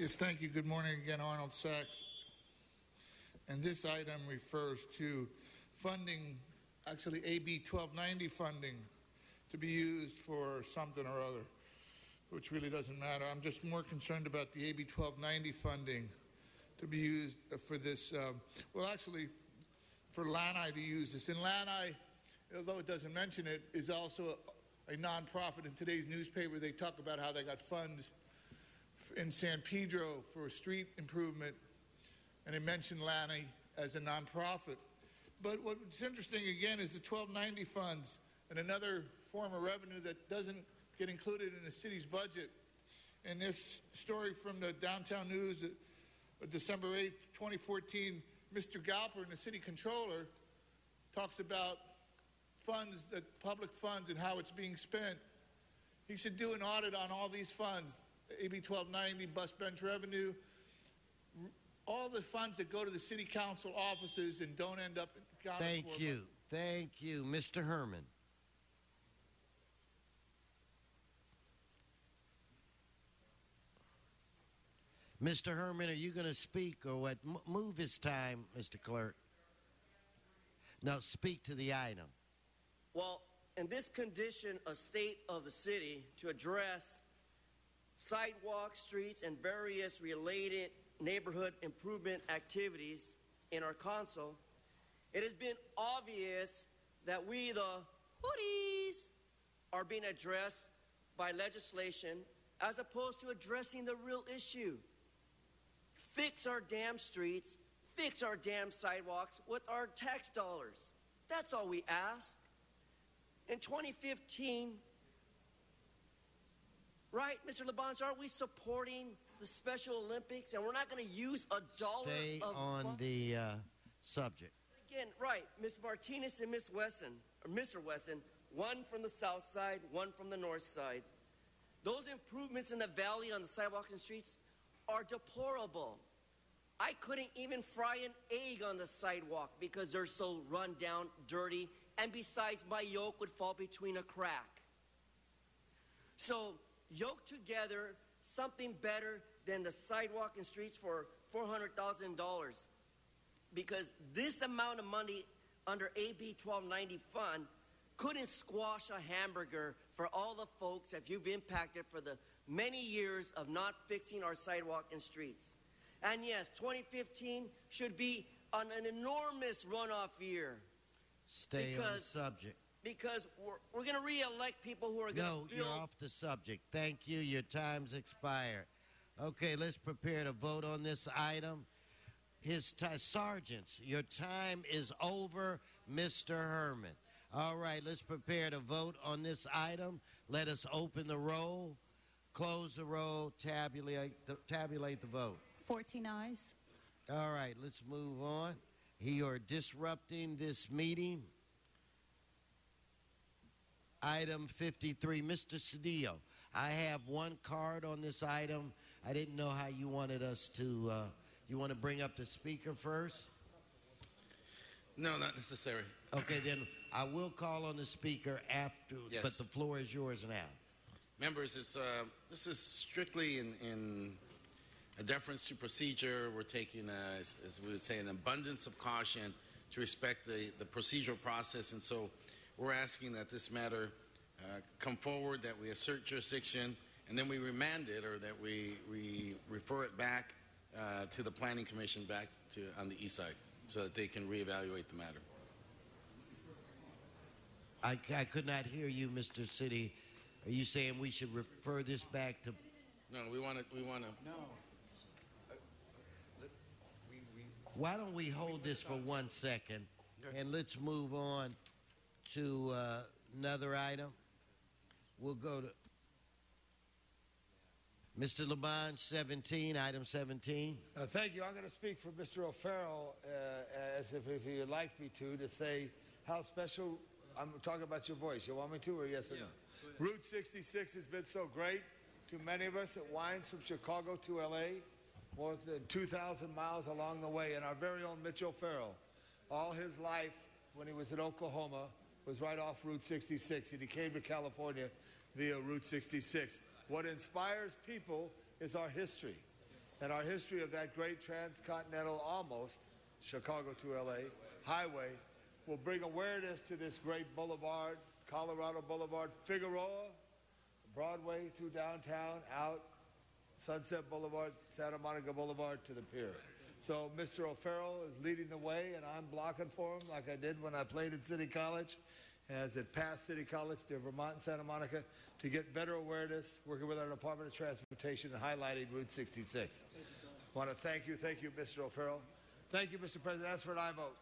Yes, thank you. Good morning again, Arnold Sachs. And this item refers to funding, actually AB 1290 funding, to be used for something or other, which really doesn't matter. I'm just more concerned about the AB 1290 funding to be used for this, well, actually, for Lanai to use this. And Lanai, although it doesn't mention it, is also a nonprofit. In today's newspaper, they talk about how they got funds in San Pedro for street improvement, and they mentioned Lanai as a nonprofit. But what's interesting, again, is the 1290 funds and another form of revenue that doesn't get included in the city's budget. And this story from the Downtown News, December 8th, 2014, Mr. Galper, the city controller, talks about funds, that public funds, and how it's being spent. He should do an audit on all these funds. AB 1290, bus bench revenue, all the funds that go to the city council offices and don't end up accounted for. Thank you. Thank you. Mr. Herman. Mr. Herman, are you going to speak or what? Move his time, Mr. Clerk. No, speak to the item. Well, in this condition, a state of the city to address sidewalks, streets, and various related neighborhood improvement activities in our council, it has been obvious that we, the hoodies, are being addressed by legislation as opposed to addressing the real issue. Fix our damn streets, fix our damn sidewalks with our tax dollars. That's all we ask. In 2015, right, Mr. Labange, aren't we supporting the Special Olympics, and we're not going to use $1 Stay of on fund? the subject. Again, right, Ms. Martinez and Ms. Wesson, or Mr. Wesson, one from the south side, one from the north side. Those improvements in the valley on the sidewalks and streets are deplorable. I couldn't even fry an egg on the sidewalk because they're so run down, dirty, and besides, my yoke would fall between a crack. So, yoke together something better than the sidewalk and streets for $400,000, because this amount of money under AB 1290 fund couldn't squash a hamburger for all the folks that you've impacted for the many years of not fixing our sidewalk and streets. And yes, 2015 should be an enormous runoff year. Stay on the subject. Because we're going to re-elect people who are going to No, build... you're off the subject. Thank you. Your time's expired. Okay, let's prepare to vote on this item. Sergeants, your time is over, Mr. Herman. All right, let's prepare to vote on this item. Let us open the roll, close the roll, tabulate the vote. 14 ayes. All right, let's move on. You're disrupting this meeting. Item 53, Mr. Cedillo, I have one card on this item. I didn't know how you wanted us to, you want to bring up the speaker first? No, not necessary. Okay, then I will call on the speaker after, Yes. but the floor is yours now. Members, this is strictly in a deference to procedure. We're taking, as we would say, an abundance of caution to respect the procedural process. And so we're asking that this matter come forward, that we assert jurisdiction, and then we remand it, or that we refer it back to the Planning Commission back to on the east side so that they can reevaluate the matter. I could not hear you, Mr. City. Are you saying we should refer this back to... No, we want to... No. Why don't we hold this for 1 second, and let's move on to another item. We'll go to Mr. Labange, 17, item 17. Thank you. I'm going to speak for Mr. O'Farrell as if he would like me to say how special. I'm talking about your voice. You want me to, or yes or no? Route 66 has been so great to many of us. It winds from Chicago to L.A., more than 2,000 miles along the way. And our very own Mitch O'Farrell, all his life when he was in Oklahoma, was right off Route 66, and he came to California via Route 66. What inspires people is our history, and our history of that great transcontinental, almost Chicago to L.A. highway will bring awareness to this great boulevard, Colorado Boulevard, Figueroa, Broadway through downtown, out Sunset Boulevard, Santa Monica Boulevard to the pier. So Mr. O'Farrell is leading the way, and I'm blocking for him like I did when I played at City College, as it passed City College to Vermont and Santa Monica, to get better awareness, working with our Department of Transportation and highlighting Route 66. I want to thank you, Mr. O'Farrell. Thank you, Mr. President. Ask for an aye vote.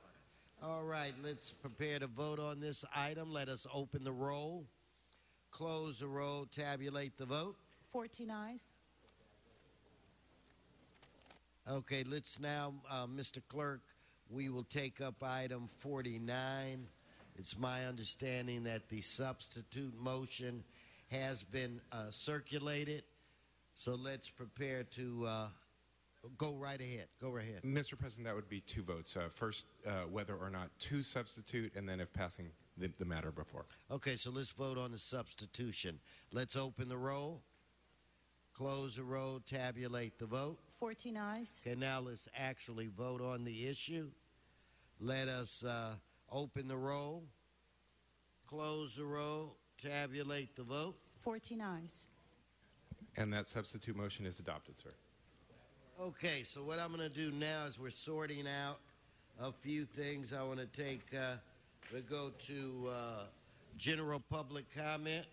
All right, let's prepare to vote on this item. Let us open the roll, close the roll, tabulate the vote. 14 ayes. Okay, let's now, Mr. Clerk, we will take up item 49. It's my understanding that the substitute motion has been circulated, so let's prepare to go right ahead. Go right ahead. Mr. President, that would be two votes. First, whether or not to substitute, and then if passing the matter before. Okay, so let's vote on the substitution. Let's open the roll, close the roll, tabulate the vote. 14 ayes. Okay, now let's actually vote on the issue. Let us open the roll, close the roll, tabulate the vote. 14 ayes. And that substitute motion is adopted, sir. Okay, so what I'm going to do now is we're sorting out a few things. I want to take, we go to general public comment.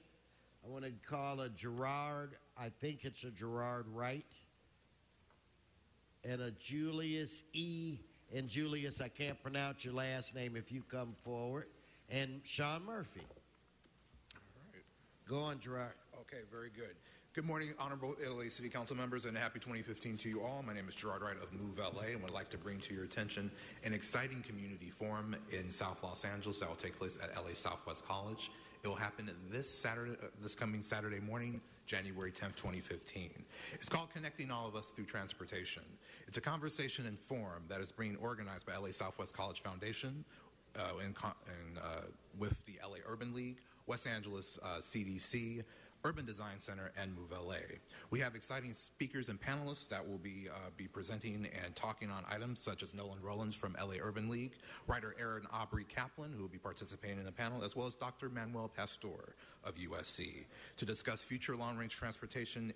I want to call a Gerard, I think it's a Gerard Wright, and a Julius E. And Julius, I can't pronounce your last name if you come forward. And Sean Murphy. All right. Go on, Gerard. Okay, very good. Good morning, Honorable LA City Council members, and happy 2015 to you all. My name is Gerard Wright of Move LA, and would like to bring to your attention an exciting community forum in South Los Angeles that will take place at LA Southwest College. It will happen this coming Saturday morning, January 10th, 2015. It's called Connecting All of Us Through Transportation. It's a conversation and forum that is being organized by LA Southwest College Foundation with the LA Urban League, West Angeles CDC, Urban Design Center, and Move LA. We have exciting speakers and panelists that will be presenting and talking on items such as Nolan Rollins from LA Urban League, writer Aaron Aubrey Kaplan, who will be participating in a panel, as well as Dr. Manuel Pastor of USC to discuss future long-range transportation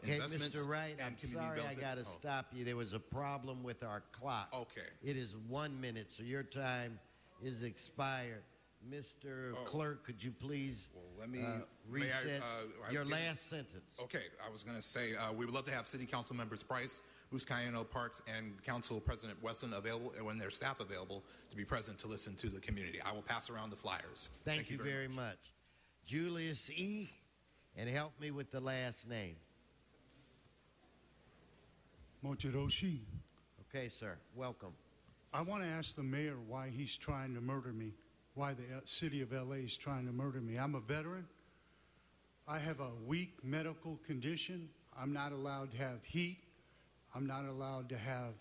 investments Mr. Wright, and I'm community sorry I benefits. got to stop you. There was a problem with our clock. Okay. It is 1 minute, so your time is expired. Mr. Clerk, could you please reset your last sentence? Okay, I was going to say we would love to have City Council members Price, Buscaino, Parks, and Council President Wesson available, and when their staff available, to be present to listen to the community. I will pass around the flyers. Thank you very much. Julius E., and help me with the last name. Mochiroshi. Okay, sir. Welcome. I want to ask the mayor why he's trying to murder me, why the city of LA is trying to murder me. I'm a veteran. I have a weak medical condition. I'm not allowed to have heat. I'm not allowed to have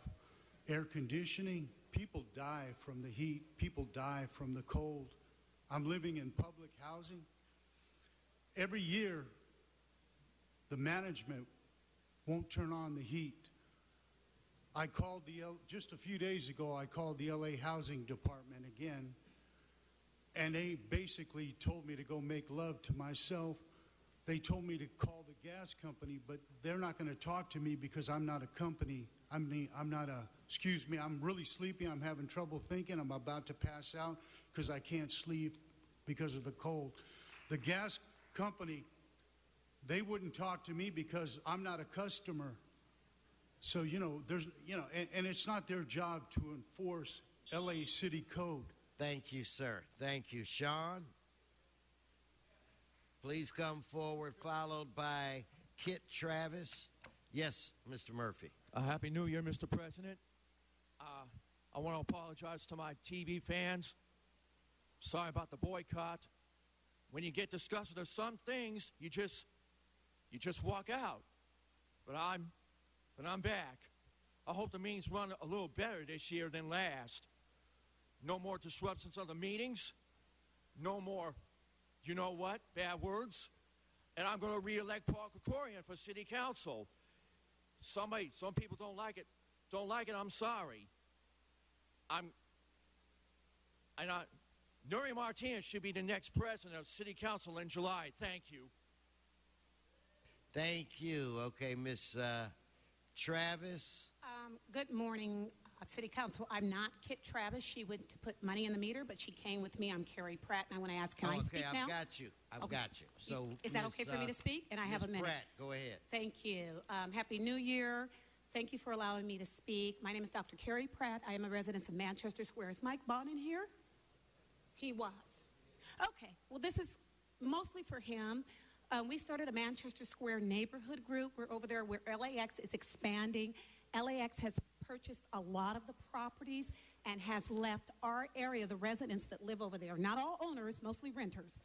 air conditioning. People die from the heat. People die from the cold. I'm living in public housing. Every year, the management won't turn on the heat. I called just a few days ago, I called the LA Housing Department again, and they basically told me to go make love to myself. They told me to call the gas company, but they're not going to talk to me because I'm not a company. I'm really sleepy. I'm having trouble thinking. I'm about to pass out because I can't sleep because of the cold. The gas company, they wouldn't talk to me because I'm not a customer. So, and it's not their job to enforce LA City Code. Thank you, sir. Thank you. Sean, please come forward, followed by Kit Travis. Yes, Mr. Murphy. Happy New Year, Mr. President. I want to apologize to my TV fans. Sorry about the boycott. When you get disgusted of some things, you just walk out. But I'm back. I hope the meetings run a little better this year than last. No more disruptions of the meetings. No more, you know what, bad words. And I'm going to re-elect Paul Krikorian for City Council. Some people don't like it. I'm sorry. Nury Martinez should be the next president of City Council in July. Thank you. Thank you. Okay, Miss Travis. Good morning, City Council. I'm not Kit Travis. She went to put money in the meter, but she came with me. I'm Carrie Pratt, and I want to ask, can I speak now? Okay, I've got you. I've got you. So, is that okay for me to speak? And I have a minute. Pratt, go ahead. Thank you. Happy New Year. Thank you for allowing me to speak. My name is Dr. Carrie Pratt. I am a resident of Manchester Square. Is Mike Bond in here? He was. Okay. Well, this is mostly for him. We started a Manchester Square neighborhood group. We're over there where LAX is expanding. LAX has purchased a lot of the properties and has left our area, the residents that live over there, not all owners, mostly renters,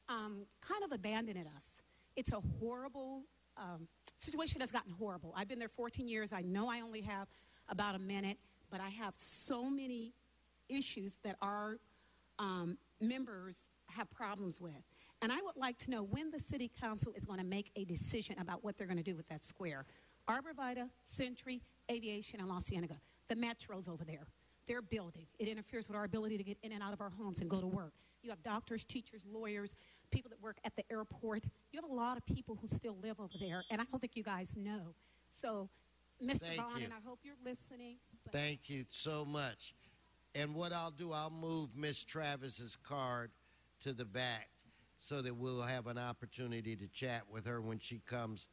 kind of abandoned us. It's a horrible situation has gotten horrible. I've been there 14 years. I know I only have about a minute, but I have so many issues that our members have problems with. And I would like to know when the City Council is going to make a decision about what they're going to do with that square. Arbor Vitae, Century, Aviation, and La Cienega. The Metro's over there. They're building. It interferes with our ability to get in and out of our homes and go to work. You have doctors, teachers, lawyers, people that work at the airport. You have a lot of people who still live over there, and I don't think you guys know. So, Mr. Bond, and I hope you're listening. Thank you so much. And what I'll do, I'll move Miss Travis's card to the back so that we'll have an opportunity to chat with her when she comes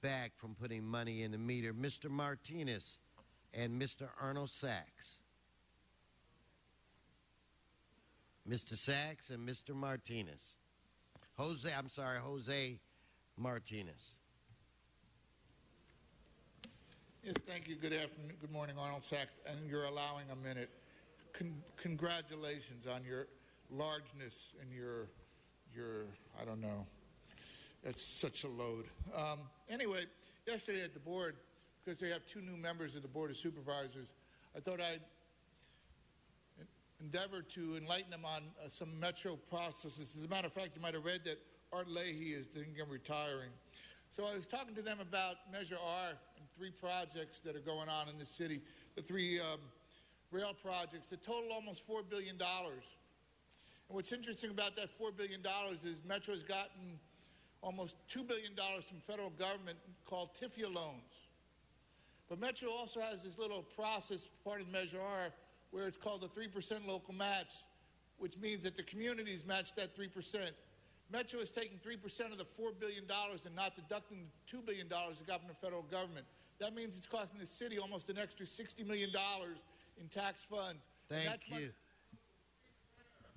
back from putting money in the meter. Mr. Martinez and Mr. Arnold Sachs. Mr. Sachs and Mr. Martinez. Jose Martinez. Yes, thank you. Good afternoon. Good morning, Arnold Sachs. And you're allowing a minute. Congratulations on your largeness and your I don't know, That's such a load. Anyway, yesterday at the board, because they have 2 new members of the Board of Supervisors, I thought I'd endeavor to enlighten them on some Metro processes. As a matter of fact, you might have read that Art Leahy is thinking of retiring. So I was talking to them about Measure R and 3 projects that are going on in the city, the 3 rail projects that total almost $4 billion. And what's interesting about that $4 billion is Metro has gotten almost $2 billion from federal government called TIFIA loans. But Metro also has this little process, part of Measure R, where it's called the 3% local match, which means that the communities match that 3%. Metro is taking 3% of the $4 billion and not deducting the $2 billion it got from the federal government. That means it's costing the city almost an extra $60 million in tax funds. Thank you.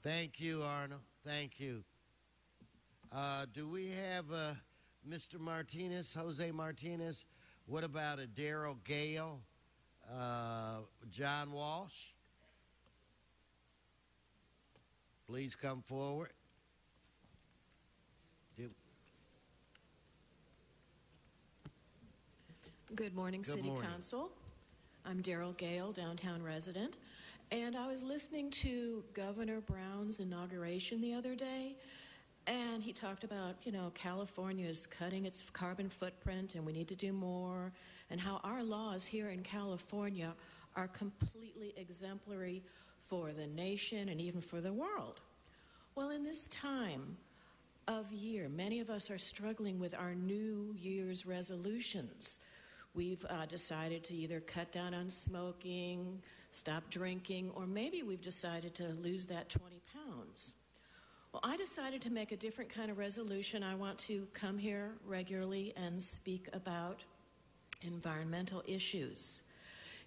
Thank you, Arnold. Thank you. Do we have Mr. Martinez, Jose Martinez? What about a Darrell Gale? John Walsh? Please come forward. Good morning, City Council. I'm Darrell Gale, downtown resident, and I was listening to Governor Brown's inauguration the other day, and he talked about, California is cutting its carbon footprint and we need to do more, and how our laws here in California are completely exemplary for the nation and even for the world. Well, in this time of year, many of us are struggling with our New Year's resolutions. We've decided to either cut down on smoking, stop drinking, or maybe we've decided to lose that 20 pounds. Well, I decided to make a different kind of resolution. I want to come here regularly and speak about environmental issues.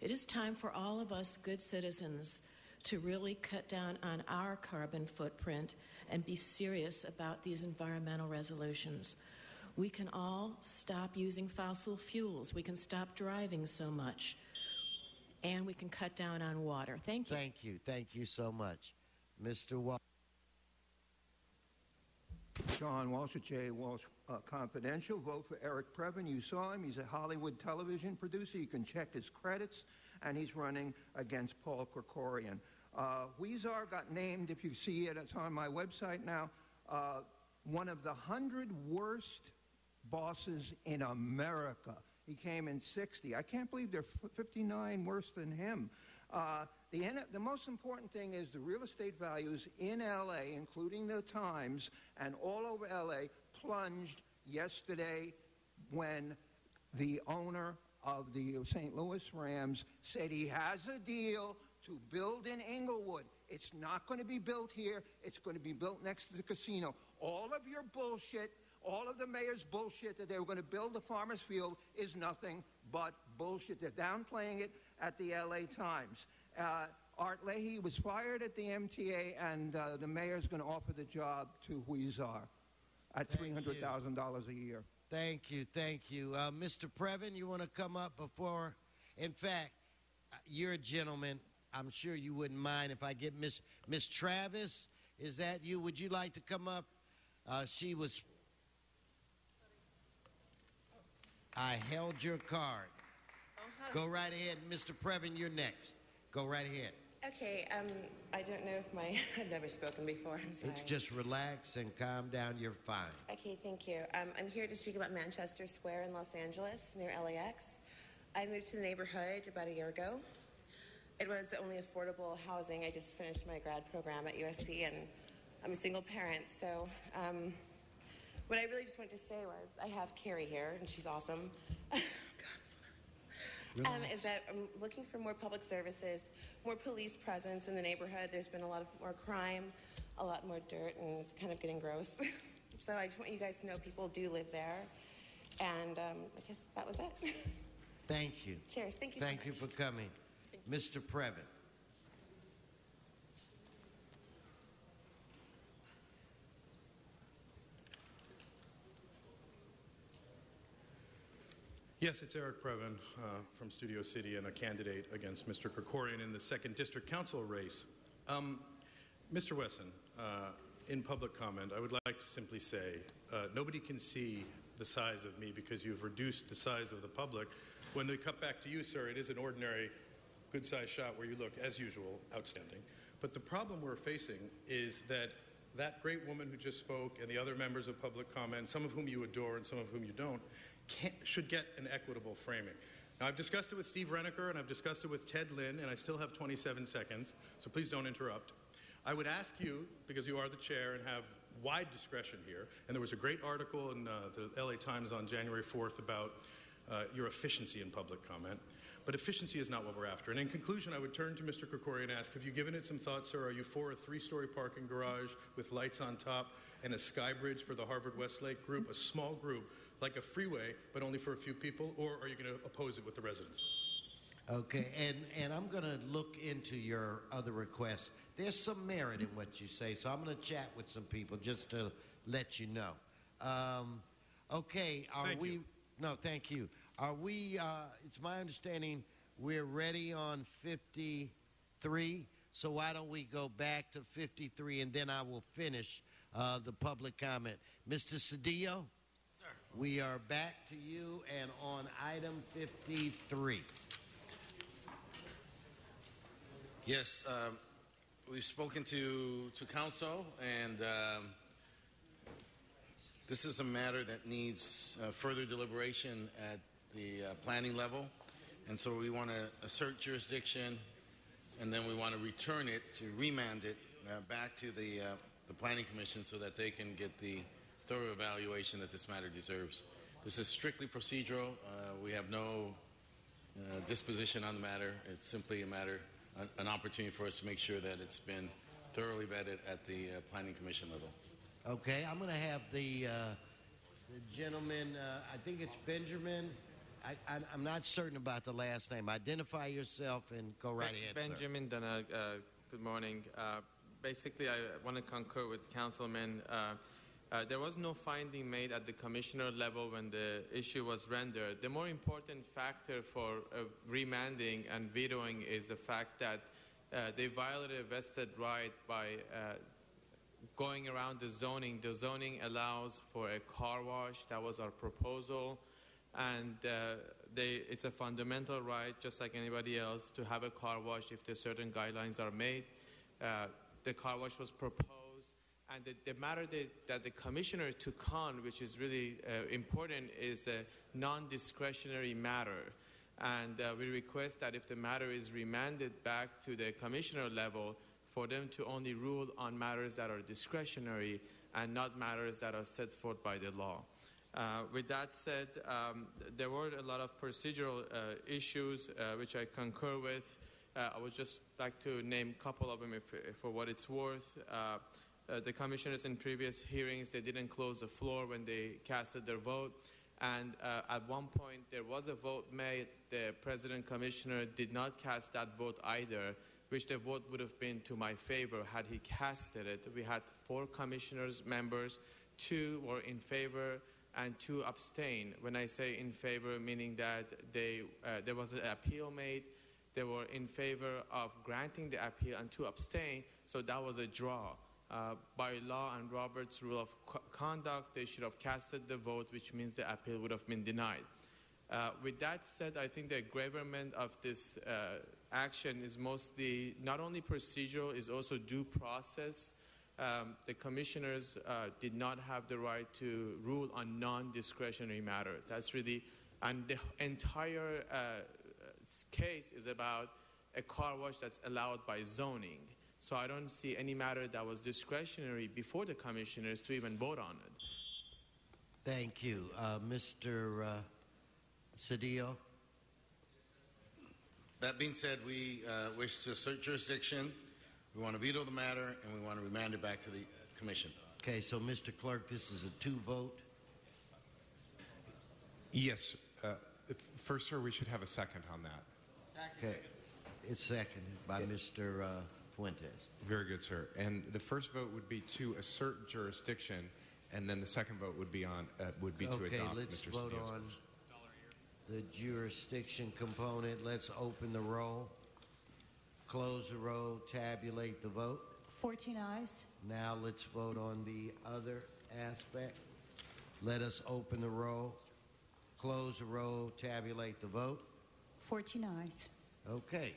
It is time for all of us good citizens to really cut down on our carbon footprint and be serious about these environmental resolutions. We can all stop using fossil fuels. We can stop driving so much. And we can cut down on water. Thank you. Thank you. Thank you so much. Mr. Walsh. John Walsh at J. Walsh Confidential. Vote for Eric Previn. You saw him. He's a Hollywood television producer. You can check his credits. And he's running against Paul Krikorian. Huizar got named, if you see it, it's on my website now, one of the 100 worst bosses in America. He came in 60. I can't believe there are 59 worse than him. The most important thing is the real estate values in L.A., including the Times, and all over L.A., plunged yesterday when the owner of the St. Louis Rams said he has a deal to build in Inglewood. It's not going to be built here. It's going to be built next to the casino. All of your bullshit, all of the mayor's bullshit that they were going to build the Farmers Field is nothing but bullshit. They're downplaying it at the L.A. Times. Art Leahy was fired at the MTA, and the mayor's going to offer the job to Huizar at $300,000 a year. Thank you. Thank you. Mr. Previn, you want to come up before? In fact, you're a gentleman. I'm sure you wouldn't mind if I get Miss Travis. Is that you? Would you like to come up? She was... I held your card. Go right ahead. Mr. Previn, you're next. Go right ahead. Okay, I don't know if I've never spoken before, I'm sorry. It's just relax and calm down. You're fine. Okay, thank you. I'm here to speak about Manchester Square in Los Angeles, near LAX. I moved to the neighborhood about a year ago. It was the only affordable housing. I just finished my grad program at USC, and I'm a single parent, so what I really just wanted to say was I have Carrie here, and she's awesome. God, I'm so nervous. Is that I'm looking for more public services, more police presence in the neighborhood. There's been a lot of more crime, a lot more dirt, and it's kind of getting gross. So I just want you guys to know people do live there, and I guess that was it. Thank you. Cheers. Thank you so much. Thank you for coming. Mr. Previn. Yes, it's Eric Previn from Studio City and a candidate against Mr. Krikorian in the 2nd District Council race. Mr. Wesson, in public comment, I would like to simply say nobody can see the size of me because you've reduced the size of the public. When they cut back to you, sir, it is an ordinary good-sized shot where you look, as usual, outstanding. But the problem we're facing is that that great woman who just spoke and the other members of public comment, some of whom you adore and some of whom you don't, should get an equitable framing. Now, I've discussed it with Steve Reneker and I've discussed it with Ted Lin, and I still have 27 seconds, so please don't interrupt. I would ask you, because you are the chair and have wide discretion here, and there was a great article in the LA Times on January 4th about your efficiency in public comment, but efficiency is not what we're after. And in conclusion, I would turn to Mr. Krikorian and ask, have you given it some thought, sir? Are you for a 3-story parking garage with lights on top and a sky bridge for the Harvard Westlake group, a small group, like a freeway, but only for a few people, or are you going to oppose it with the residents? Okay, and I'm going to look into your other requests. There's some merit in what you say, so I'm going to chat with some people just to let you know. Okay, Thank you. No, thank you. Are we, it's my understanding we're ready on 53, so why don't we go back to 53 and then I will finish the public comment. Mr. Cedillo? Sir. We are back to you and on item 53. Yes, we've spoken to council, and this is a matter that needs further deliberation at the planning level, and so we want to assert jurisdiction, and then we want to return it, to remand it back to the Planning Commission so that they can get the thorough evaluation that this matter deserves. This is strictly procedural. We have no disposition on the matter. It's simply a matter, an opportunity for us to make sure that it's been thoroughly vetted at the Planning Commission level. Okay, I'm going to have the gentleman, I think it's Benjamin. I'm not certain about the last name. Identify yourself and go right ahead, Benjamin Dana, good morning. Basically, I want to concur with Councilman. There was no finding made at the commissioner level when the issue was rendered. The more important factor for remanding and vetoing is the fact that they violated a vested right by going around the zoning. The zoning allows for a car wash. That was our proposal. And it's a fundamental right, just like anybody else, to have a car wash if the certain guidelines are made. The car wash was proposed. And the matter that the commissioner took on, which is really important, is a non-discretionary matter. And we request that if the matter is remanded back to the commissioner level, for them to only rule on matters that are discretionary and not matters that are set forth by the law. With that said, there were a lot of procedural issues which I concur with. I would just like to name a couple of them for what it's worth. The commissioners in previous hearings, they didn't close the floor when they casted their vote. And at one point, there was a vote made. The president commissioner did not cast that vote either, which the vote would have been to my favor had he casted it. We had 4 commissioners members, 2 were in favor and 2 abstained. When I say in favor, meaning that there was an appeal made, they were in favor of granting the appeal and 2 abstained, so that was a draw. By law and Robert's rule of conduct, they should have casted the vote, which means the appeal would have been denied. With that said, I think the gravamen of this action is mostly not only procedural, is also due process. The commissioners did not have the right to rule on non-discretionary matter. That's really, and the entire case is about a car wash that's allowed by zoning. So I don't see any matter that was discretionary before the commissioners to even vote on it. Thank you. Mr. Cedillo? That being said, we wish to assert jurisdiction. We want to veto the matter, and we want to remand it back to the commission. Okay, so Mr. Clerk, this is a 2-vote. Yes. First, sir, we should have a second on that. Okay. It's seconded by Mr. Fuentes. Very good, sir. And the first vote would be to assert jurisdiction, and then the second vote would be to adopt let's Mr. vote Cedillo's on motion. the jurisdiction component. Let's open the roll, close the roll, tabulate the vote. 14 ayes. Now let's vote on the other aspect. Let us open the roll, close the roll, tabulate the vote. 14 ayes. Okay.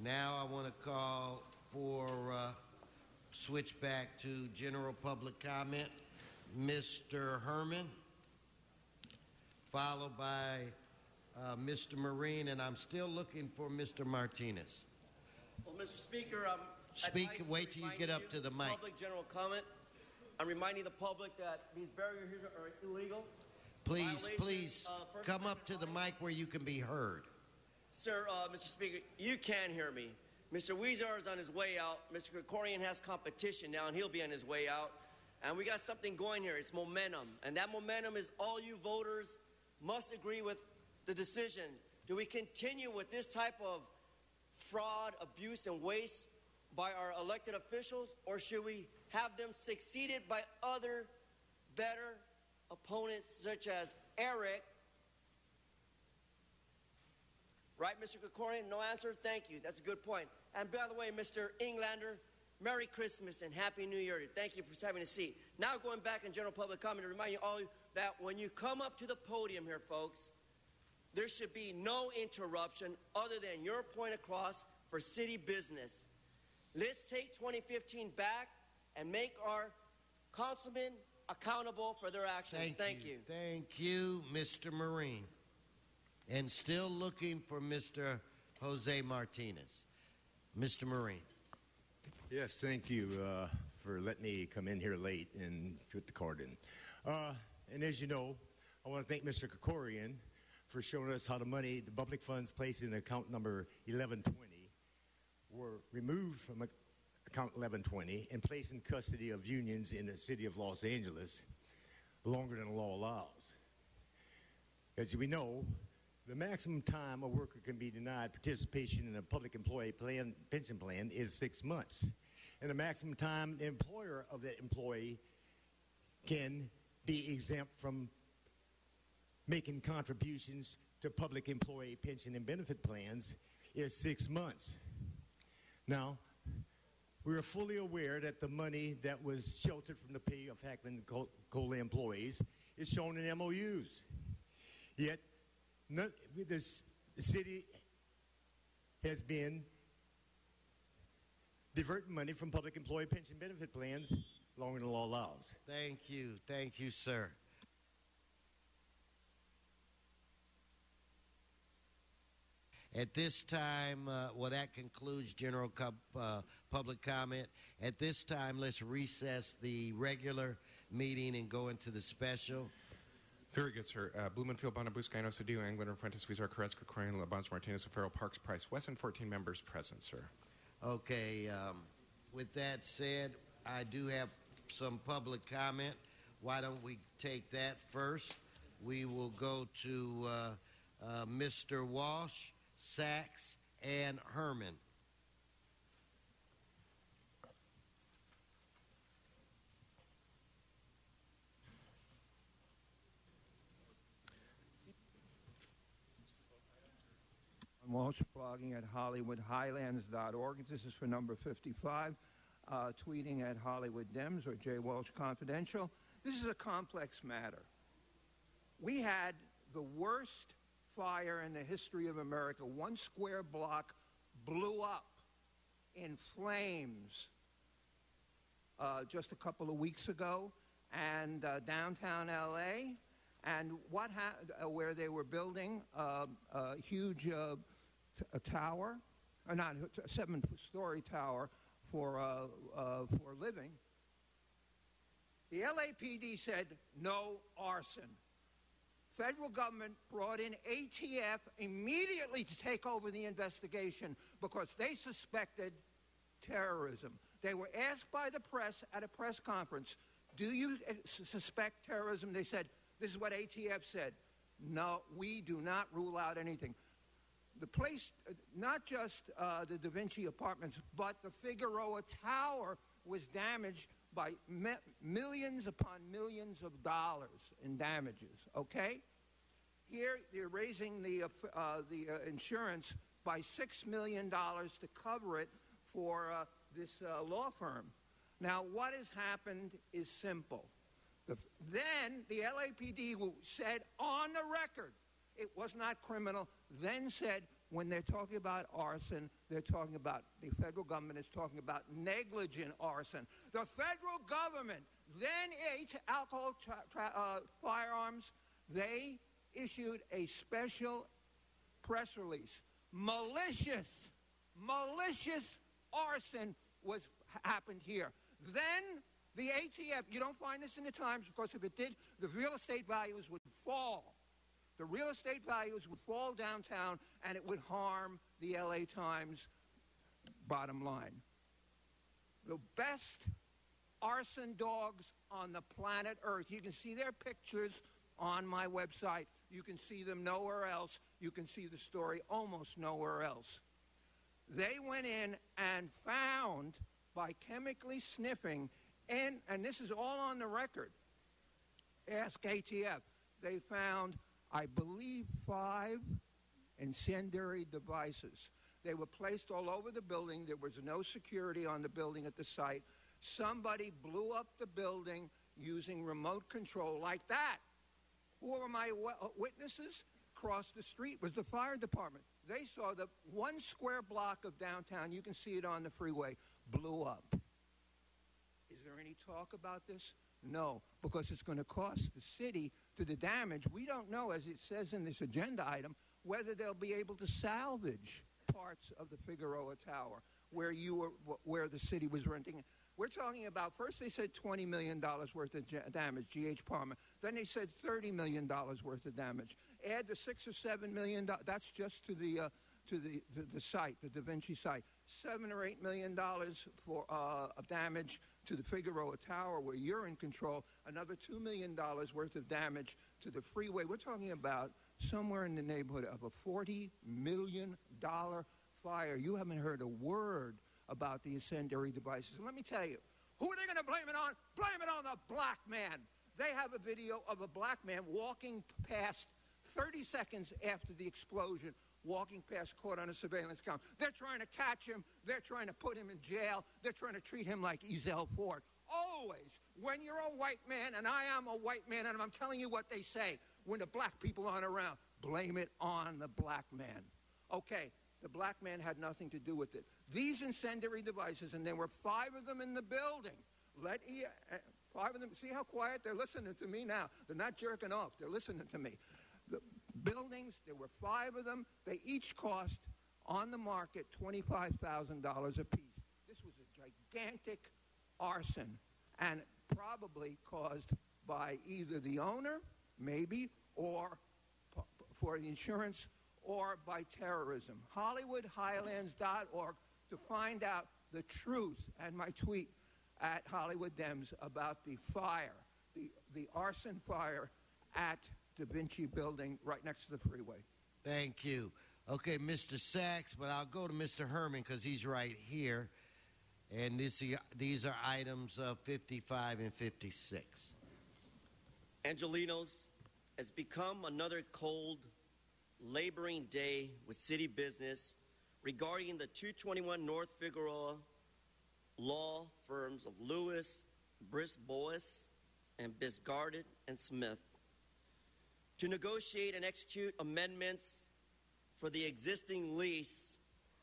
Now I want to call for switch back to general public comment. Mr. Herman, followed by Mr. Marine, and I'm still looking for Mr. Martinez. Well, Mr. Speaker, Speak. Wait till you get up to the mic. Public general comment. I'm reminding the public that these barriers here are illegal. Please, Violation please of First come up Amendment to the mic where you can be heard. Sir, Mr. Speaker, you can hear me. Mr. Weezer is on his way out. Mr. Krikorian has competition now, and he'll be on his way out. And we got something going here. It's momentum. And that momentum is all you voters must agree with the decision. Do we continue with this type of fraud, abuse, and waste by our elected officials, or should we have them succeeded by other better opponents such as Eric? Right, Mr. Krikorian? No answer? Thank you. That's a good point. And by the way, Mr. Englander, Merry Christmas and Happy New Year. Thank you for having a seat. Now going back in general public comment to remind you all that when you come up to the podium here, folks, there should be no interruption other than your point across for city business. Let's take 2015 back and make our councilmen accountable for their actions. Thank you. Thank you, Mr. Marine. And still looking for Mr. Jose Martinez. Mr. Marine. Yes, thank you for letting me come in here late and put the card in. And as you know, I want to thank Mr. Krikorian for showing us how the money, the public funds placed in account number 1120 were removed from account 1120 and placed in custody of unions in the city of Los Angeles longer than the law allows. As we know, the maximum time a worker can be denied participation in a public employee plan, pension plan is 6 months. And the maximum time the employer of that employee can be exempt from making contributions to public employee pension and benefit plans is 6 months. Now, we are fully aware that the money that was sheltered from the pay of Hackman Cola employees is shown in MOUs. Yet, the city has been diverting money from public employee pension benefit plans longer than the law allows. Thank you. Thank you, sir. At this time, well, that concludes general public comment. At this time, let's recess the regular meeting and go into the special. Very good, sir. Blumenfield, Bonabusca, Cedillo, Englander, Fuentes, Huizar, Carrasco, Corrigan, LaBonge, Martinez, O'Farrell, Parks, Price, Wesson, 14 members present, sir. Okay. With that said, I do have some public comment. Why don't we take that first? We will go to Mr. Walsh, Sachs, and Herman. Walsh, blogging at HollywoodHighlands.org. This is for number 55. Tweeting at Hollywood Dems or J. Walsh Confidential. This is a complex matter. We had the worst fire in the history of America. 1 square block blew up in flames just a couple of weeks ago, and downtown L.A., and where they were building a huge tower, or not a 7-story tower for living. The LAPD said no arson. Federal government brought in ATF immediately to take over the investigation because they suspected terrorism. They were asked by the press at a press conference, do you suspect terrorism? They said, this is what ATF said. No, we do not rule out anything. The place, not just the Da Vinci Apartments, but the Figueroa Tower was damaged by millions upon millions of dollars in damages, okay? Here, they're raising the insurance by $6 million to cover it for this law firm. Now, what has happened is simple. Then the LAPD said on the record it was not criminal, then said when they're talking about arson, they're talking about, the federal government is talking about negligent arson. The federal government then alcohol firearms, they issued a special press release. Malicious arson happened here. Then the ATF, you don't find this in the Times, because if it did, the real estate values would fall. The real estate values would fall downtown, and it would harm the LA Times bottom line. The best arson dogs on the planet Earth. You can see their pictures on my website. You can see them nowhere else. You can see the story almost nowhere else. They went in and found, by chemically sniffing, and this is all on the record, ask ATF, they found, I believe, 5 incendiary devices. They were placed all over the building. There was no security on the building at the site. Somebody blew up the building using remote control like that. Who are my witnesses? Across the street was the fire department. They saw the 1 square block of downtown, you can see it on the freeway, blew up. Is there any talk about this? No, because it's going to cost the city to the damage. We don't know, as it says in this agenda item, whether they'll be able to salvage parts of the Figueroa Tower where the city was renting. We're talking about, first they said $20 million worth of damage, G.H. Palmer. Then they said $30 million worth of damage. Add the $6 or $7 million, that's just to the site, the Da Vinci site. $7 or $8 million for of damage to the Figueroa Tower, where you're in control. Another $2 million worth of damage to the freeway. We're talking about somewhere in the neighborhood of a $40 million fire. You haven't heard a word about the incendiary devices. And let me tell you, who are they going to blame it on? Blame it on the black man. They have a video of a black man walking past 30 seconds after the explosion, walking past, caught on a surveillance camera. They're trying to catch him. They're trying to put him in jail. They're trying to treat him like Ezell Ford. Always, when you're a white man, and I am a white man, and I'm telling you what they say, when the black people aren't around, blame it on the black man. Okay, the black man had nothing to do with it. These incendiary devices, and there were 5 of them in the building. 5 of them, see how quiet? They're listening to me now. They're not jerking off. They're listening to me. The buildings, there were 5 of them. They each cost, on the market, $25,000 apiece. This was a gigantic arson, and probably caused by either the owner, maybe, or for the insurance, or by terrorism. HollywoodHighlands.org to find out the truth, and my tweet at Hollywood Dems about the fire, the arson fire at Da Vinci building right next to the freeway. Thank you. Okay, Mr. Sachs, but I'll go to Mr. Herman because he's right here. And these are items 55 and 56. Angelinos, has become another cold, laboring day with city business regarding the 221 North Figueroa law firms of Lewis, Brisbois, and Bisgarded and Smith to negotiate and execute amendments for the existing lease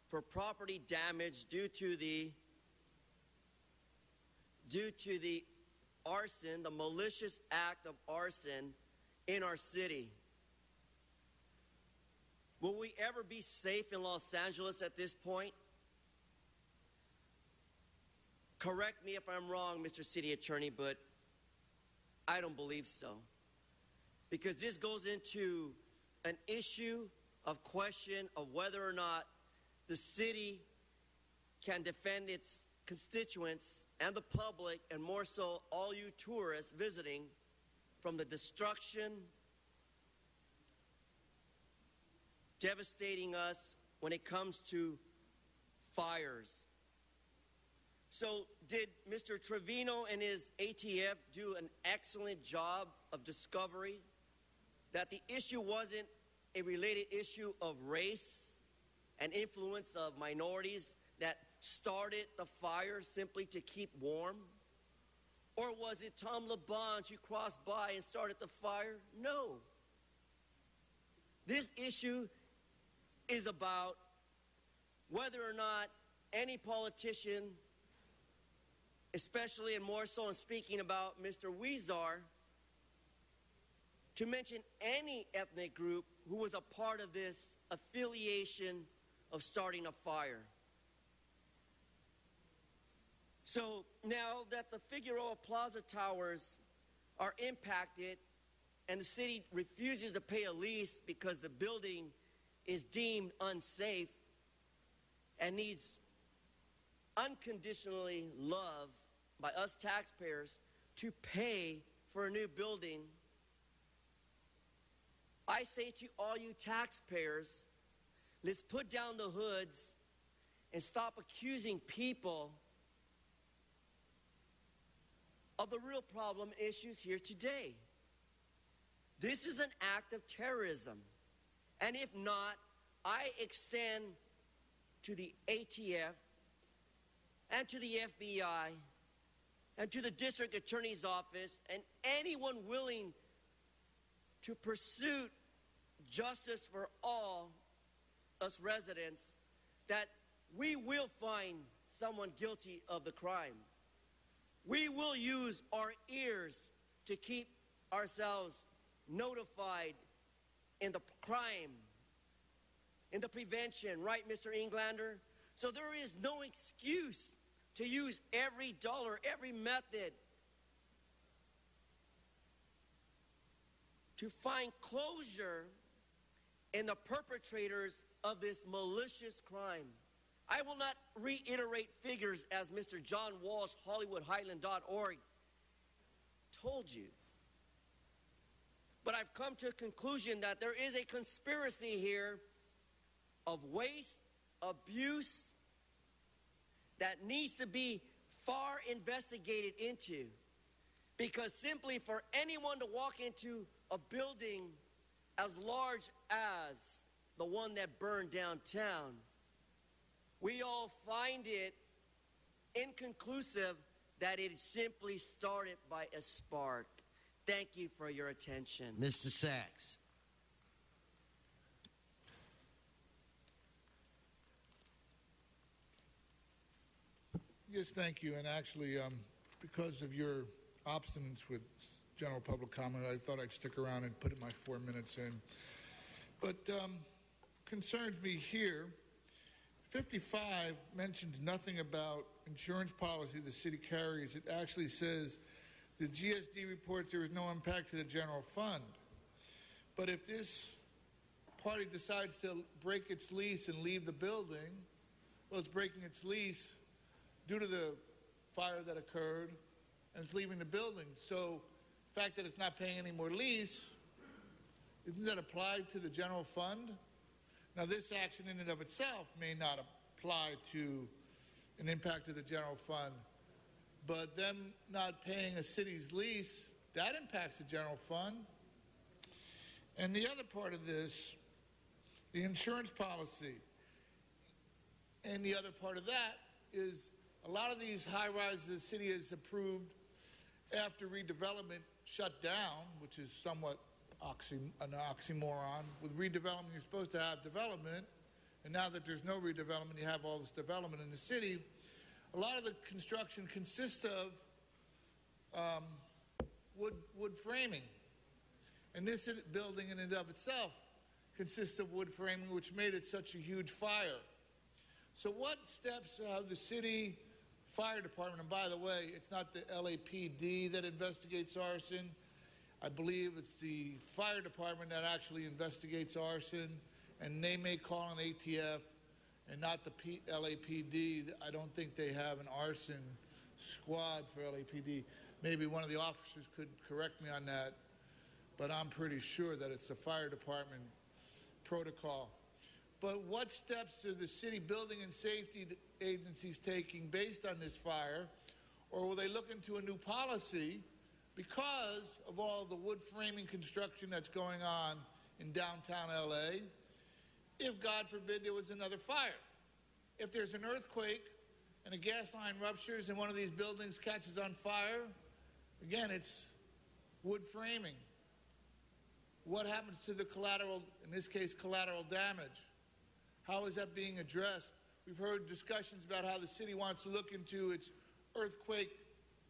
for property damage due to the arson, the malicious act of arson in our city. Will we ever be safe in Los Angeles at this point? Correct me if I'm wrong, Mr. City Attorney, but I don't believe so. Because this goes into an issue of question of whether or not the city can defend its constituents and the public, and more so all you tourists visiting, from the destruction devastating us when it comes to fires. So did Mr. Trevino and his ATF do an excellent job of discovery that the issue wasn't a related issue of race and influence of minorities, that started the fire simply to keep warm? Or was it Tom LaBonge who crossed by and started the fire? No. This issue is about whether or not any politician, especially and more so in speaking about Mr. Huizar, to mention any ethnic group who was a part of this affiliation of starting a fire. So now that the Figueroa Plaza towers are impacted and the city refuses to pay a lease because the building is deemed unsafe and needs unconditionally love by us taxpayers to pay for a new building, I say to all you taxpayers, let's put down the hoods and stop accusing people of the real problem issues here today. This is an act of terrorism. And if not, I extend to the ATF and to the FBI and to the district attorney's office and anyone willing to pursue justice for all us residents, that we will find someone guilty of the crime. We will use our ears to keep ourselves notified in the crime, in the prevention, right, Mr. Englander? So there is no excuse to use every dollar, every method to find closure in the perpetrators of this malicious crime. I will not reiterate figures as Mr. John Walsh, HollywoodHighland.org, told you. But I've come to a conclusion that there is a conspiracy here of waste, abuse, that needs to be far investigated into. Because simply for anyone to walk into a building as large as the one that burned downtown, we all find it inconclusive that it simply started by a spark. Thank you for your attention. Mr. Sachs. Yes, thank you. And actually, because of your obstinance with general public comment, I thought I'd stick around and put my 4 minutes in. But concerns me here, 55 mentions nothing about insurance policy the city carries. It actually says the GSD reports there is no impact to the general fund. But if this party decides to break its lease and leave the building, well, it's breaking its lease due to the fire that occurred, and it's leaving the building. So the fact that it's not paying any more lease, isn't that applied to the general fund? Now, this action in and of itself may not apply to an impact to the general fund, but them not paying a city's lease, that impacts the general fund. And the other part of this, the insurance policy, and the other part of that is a lot of these high-rises the city has approved after redevelopment shut down, which is somewhat an oxymoron. With redevelopment, you're supposed to have development, and now that there's no redevelopment, you have all this development in the city. A lot of the construction consists of wood framing. And this building in and of itself consists of wood framing, which made it such a huge fire. So what steps have the city fire department, and by the way, it's not the LAPD that investigates arson. I believe it's the fire department that actually investigates arson, and they may call an ATF and not the LAPD. I don't think they have an arson squad for LAPD. Maybe one of the officers could correct me on that, but I'm pretty sure that it's the fire department protocol. But what steps are the city building and safety agencies taking based on this fire? Or will they look into a new policy because of all the wood framing construction that's going on in downtown LA? If, God forbid, there was another fire. If there's an earthquake and a gas line ruptures and one of these buildings catches on fire, again, it's wood framing. What happens to the collateral, in this case, collateral damage? How is that being addressed? We've heard discussions about how the city wants to look into its earthquake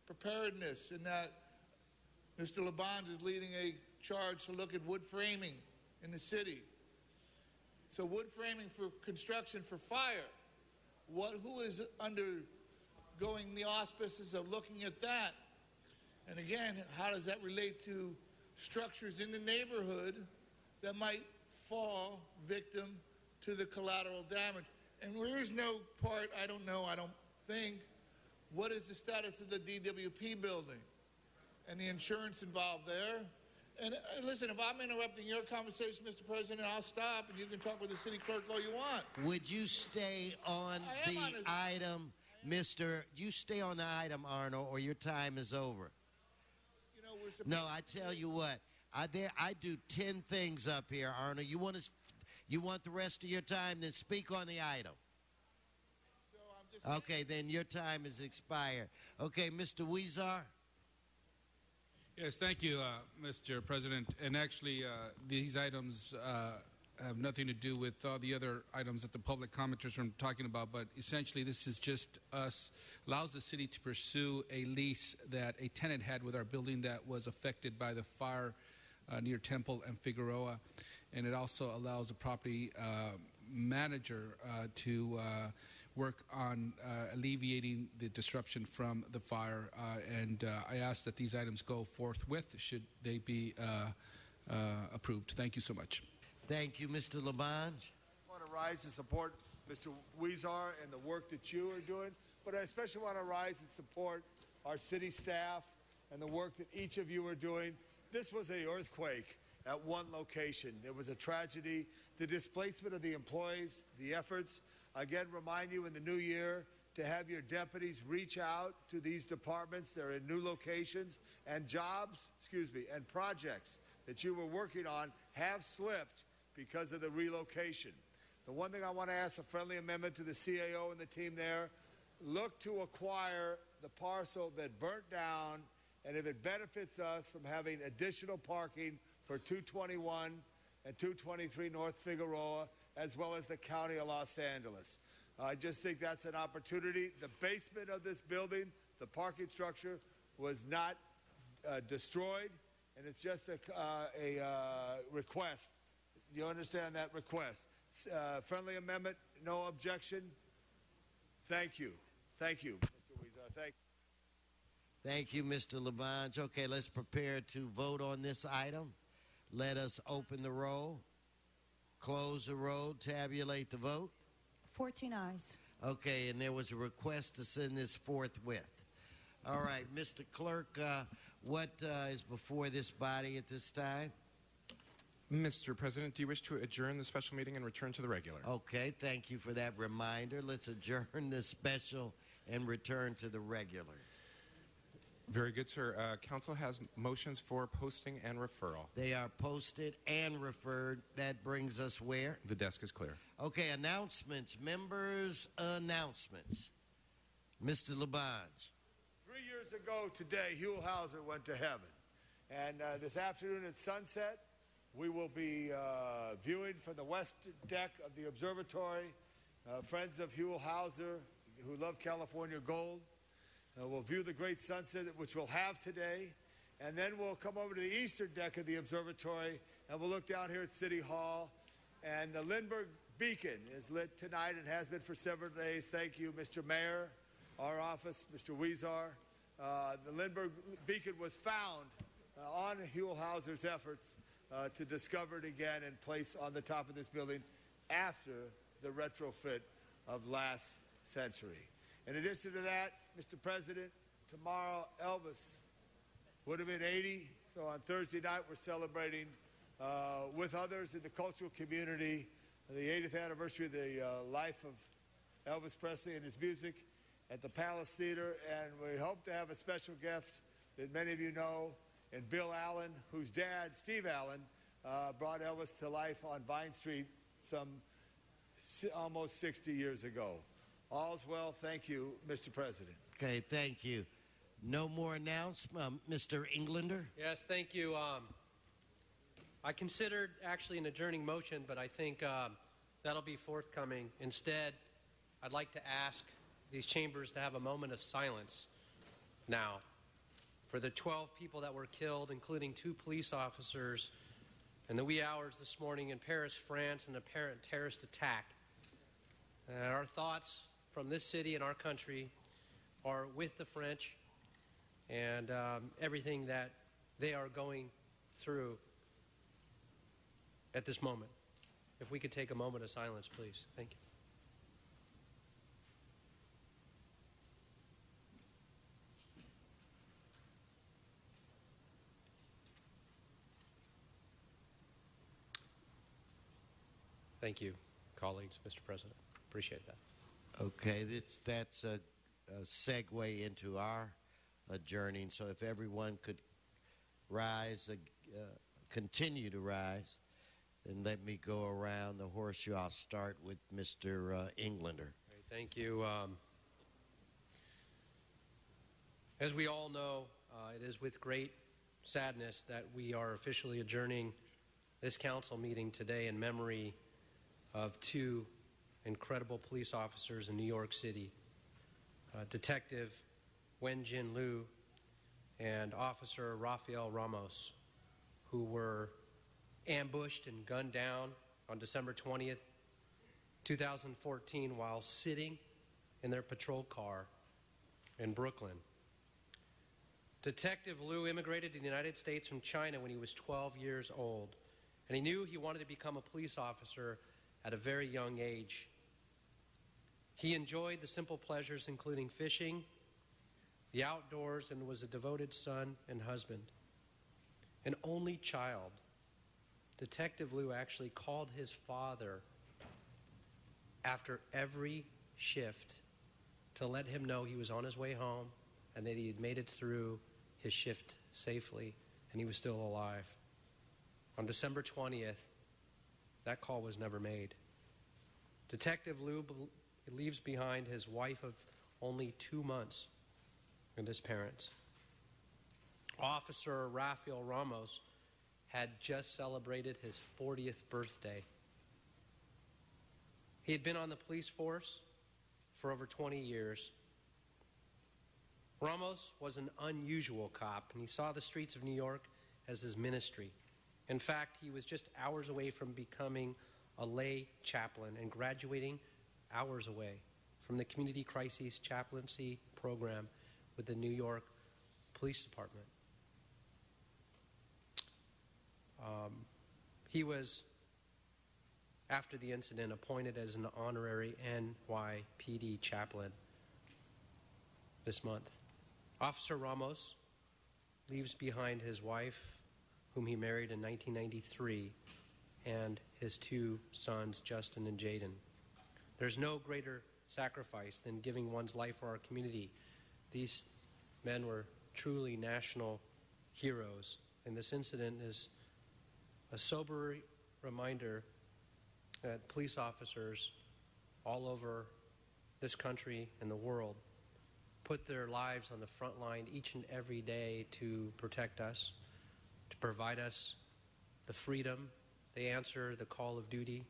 preparedness and that Mr. Labonte is leading a charge to look at wood framing in the city. So wood framing for construction for fire. Who is undergoing the auspices of looking at that? And again, how does that relate to structures in the neighborhood that might fall victim to the collateral damage? And there is no part, I don't think, what is the status of the DWP building and the insurance involved there? And listen, if I'm interrupting your conversation, Mr. President, I'll stop and you can talk with the city clerk all you want. Would you stay on the item, you stay on the item, Arnold, or your time is over? You know, we're No, I tell you what, I do 10 things up here, Arnold. You want the rest of your time, then speak on the item. Okay, then your time is expired. Okay, Mr. Weezar. Yes, thank you, Mr. President. And actually, these items have nothing to do with all the other items that the public commenters are talking about, but essentially this is just allows the city to pursue a lease that a tenant had with our building that was affected by the fire near Temple and Figueroa. And it also allows a property manager to work on alleviating the disruption from the fire. And I ask that these items go forthwith should they be approved. Thank you so much. Thank you, Mr. Labonte. I want to rise and support Mr. Weezar and the work that you are doing, but I especially want to rise and support our city staff and the work that each of you are doing. This was an earthquake at one location. It was a tragedy. The displacement of the employees, the efforts, again, remind you in the new year to have your deputies reach out to these departments. They're in new locations, and and projects that you were working on have slipped because of the relocation. The one thing I want to ask, a friendly amendment to the CAO and the team there, look to acquire the parcel that burnt down, and if it benefits us from having additional parking for 221 and 223 North Figueroa, as well as the County of Los Angeles. I just think that's an opportunity. The basement of this building, the parking structure, was not destroyed, and it's just a request. You understand that request? Friendly amendment, no objection? Thank you. Thank you, Mr. Weezar. Thank you, Mr. Labonte. Okay, let's prepare to vote on this item. Let us open the roll, close the roll, tabulate the vote. 14 ayes. Okay, and there was a request to send this forthwith. All right, Mr. Clerk, what is before this body at this time? Mr. President, do you wish to adjourn the special meeting and return to the regular? Okay, thank you for that reminder. Let's adjourn this special and return to the regular. Very good, sir. Council has motions for posting and referral. They are posted and referred. That brings us where? The desk is clear. Okay, announcements. Members' announcements. Mr. Labonte. 3 years ago today, Huell Howser went to heaven. And this afternoon at sunset, we will be viewing from the west deck of the observatory, friends of Huell Howser who love California gold. We'll view the great sunset, which we'll have today, and then we'll come over to the eastern deck of the observatory, and we'll look down here at City Hall, and the Lindbergh Beacon is lit tonight and has been for several days. Thank you, Mr. Mayor, our office, Mr. Weezar. The Lindbergh Beacon was found on Huell Howser's efforts to discover it again and place on the top of this building after the retrofit of last century. In addition to that, Mr. President, tomorrow Elvis would have been 80. So on Thursday night, we're celebrating with others in the cultural community the 80th anniversary of the life of Elvis Presley and his music at the Palace Theater. And we hope to have a special gift that many of you know in Bill Allen, whose dad, Steve Allen, brought Elvis to life on Vine Street some almost 60 years ago. All's well. Thank you, Mr. President. Okay, thank you. No more announcements, Mr. Englander? Yes, thank you. I considered actually an adjourning motion, but I think that'll be forthcoming. Instead, I'd like to ask these chambers to have a moment of silence now for the 12 people that were killed, including 2 police officers in the wee hours this morning in Paris, France, in an apparent terrorist attack. And our thoughts from this city and our country are with the French and everything that they are going through at this moment. If we could take a moment of silence, please. Thank you. Thank you, colleagues, Mr. President. Appreciate that. Okay, that's a segue into our adjourning. So if everyone could rise, continue to rise, then let me go around the horseshoe. I'll start with Mr. Englander. Great, thank you. As we all know, it is with great sadness that we are officially adjourning this council meeting today in memory of 2 incredible police officers in New York City, Detective Wen-Jin Liu and Officer Rafael Ramos, who were ambushed and gunned down on December 20th, 2014 while sitting in their patrol car in Brooklyn. Detective Liu immigrated to the United States from China when he was 12 years old, and he knew he wanted to become a police officer at a very young age. He enjoyed the simple pleasures including fishing, the outdoors, and was a devoted son and husband. An only child, Detective Liu actually called his father after every shift to let him know he was on his way home and that he had made it through his shift safely and he was still alive. On December 20th, that call was never made. Detective Liu leaves behind his wife of only 2 months and his parents. Officer Rafael Ramos had just celebrated his 40th birthday. He had been on the police force for over 20 years. Ramos was an unusual cop, and he saw the streets of New York as his ministry. In fact, he was just hours away from becoming a lay chaplain and graduating hours away from the Community Crises Chaplaincy program with the New York Police Department. He was, after the incident, appointed as an honorary NYPD chaplain this month. Officer Ramos leaves behind his wife, whom he married in 1993, and his 2 sons, Justin and Jaden. There's no greater sacrifice than giving one's life for our community. These men were truly national heroes, and this incident is a sober reminder that police officers all over this country and the world put their lives on the front line each and every day to protect us, to provide us the freedom. They answer the call of duty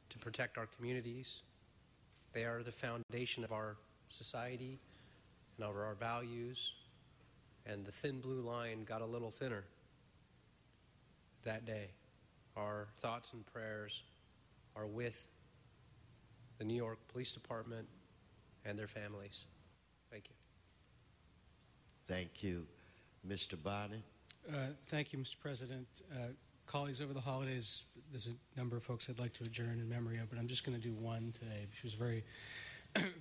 to protect our communities. They are the foundation of our society and of our values. And the thin blue line got a little thinner that day. Our thoughts and prayers are with the New York Police Department and their families. Thank you. Thank you. Mr. Bonnet. Thank you, Mr. President. Colleagues, over the holidays, there's a number of folks I'd like to adjourn in memory of, but I'm just going to do one today. She was a very,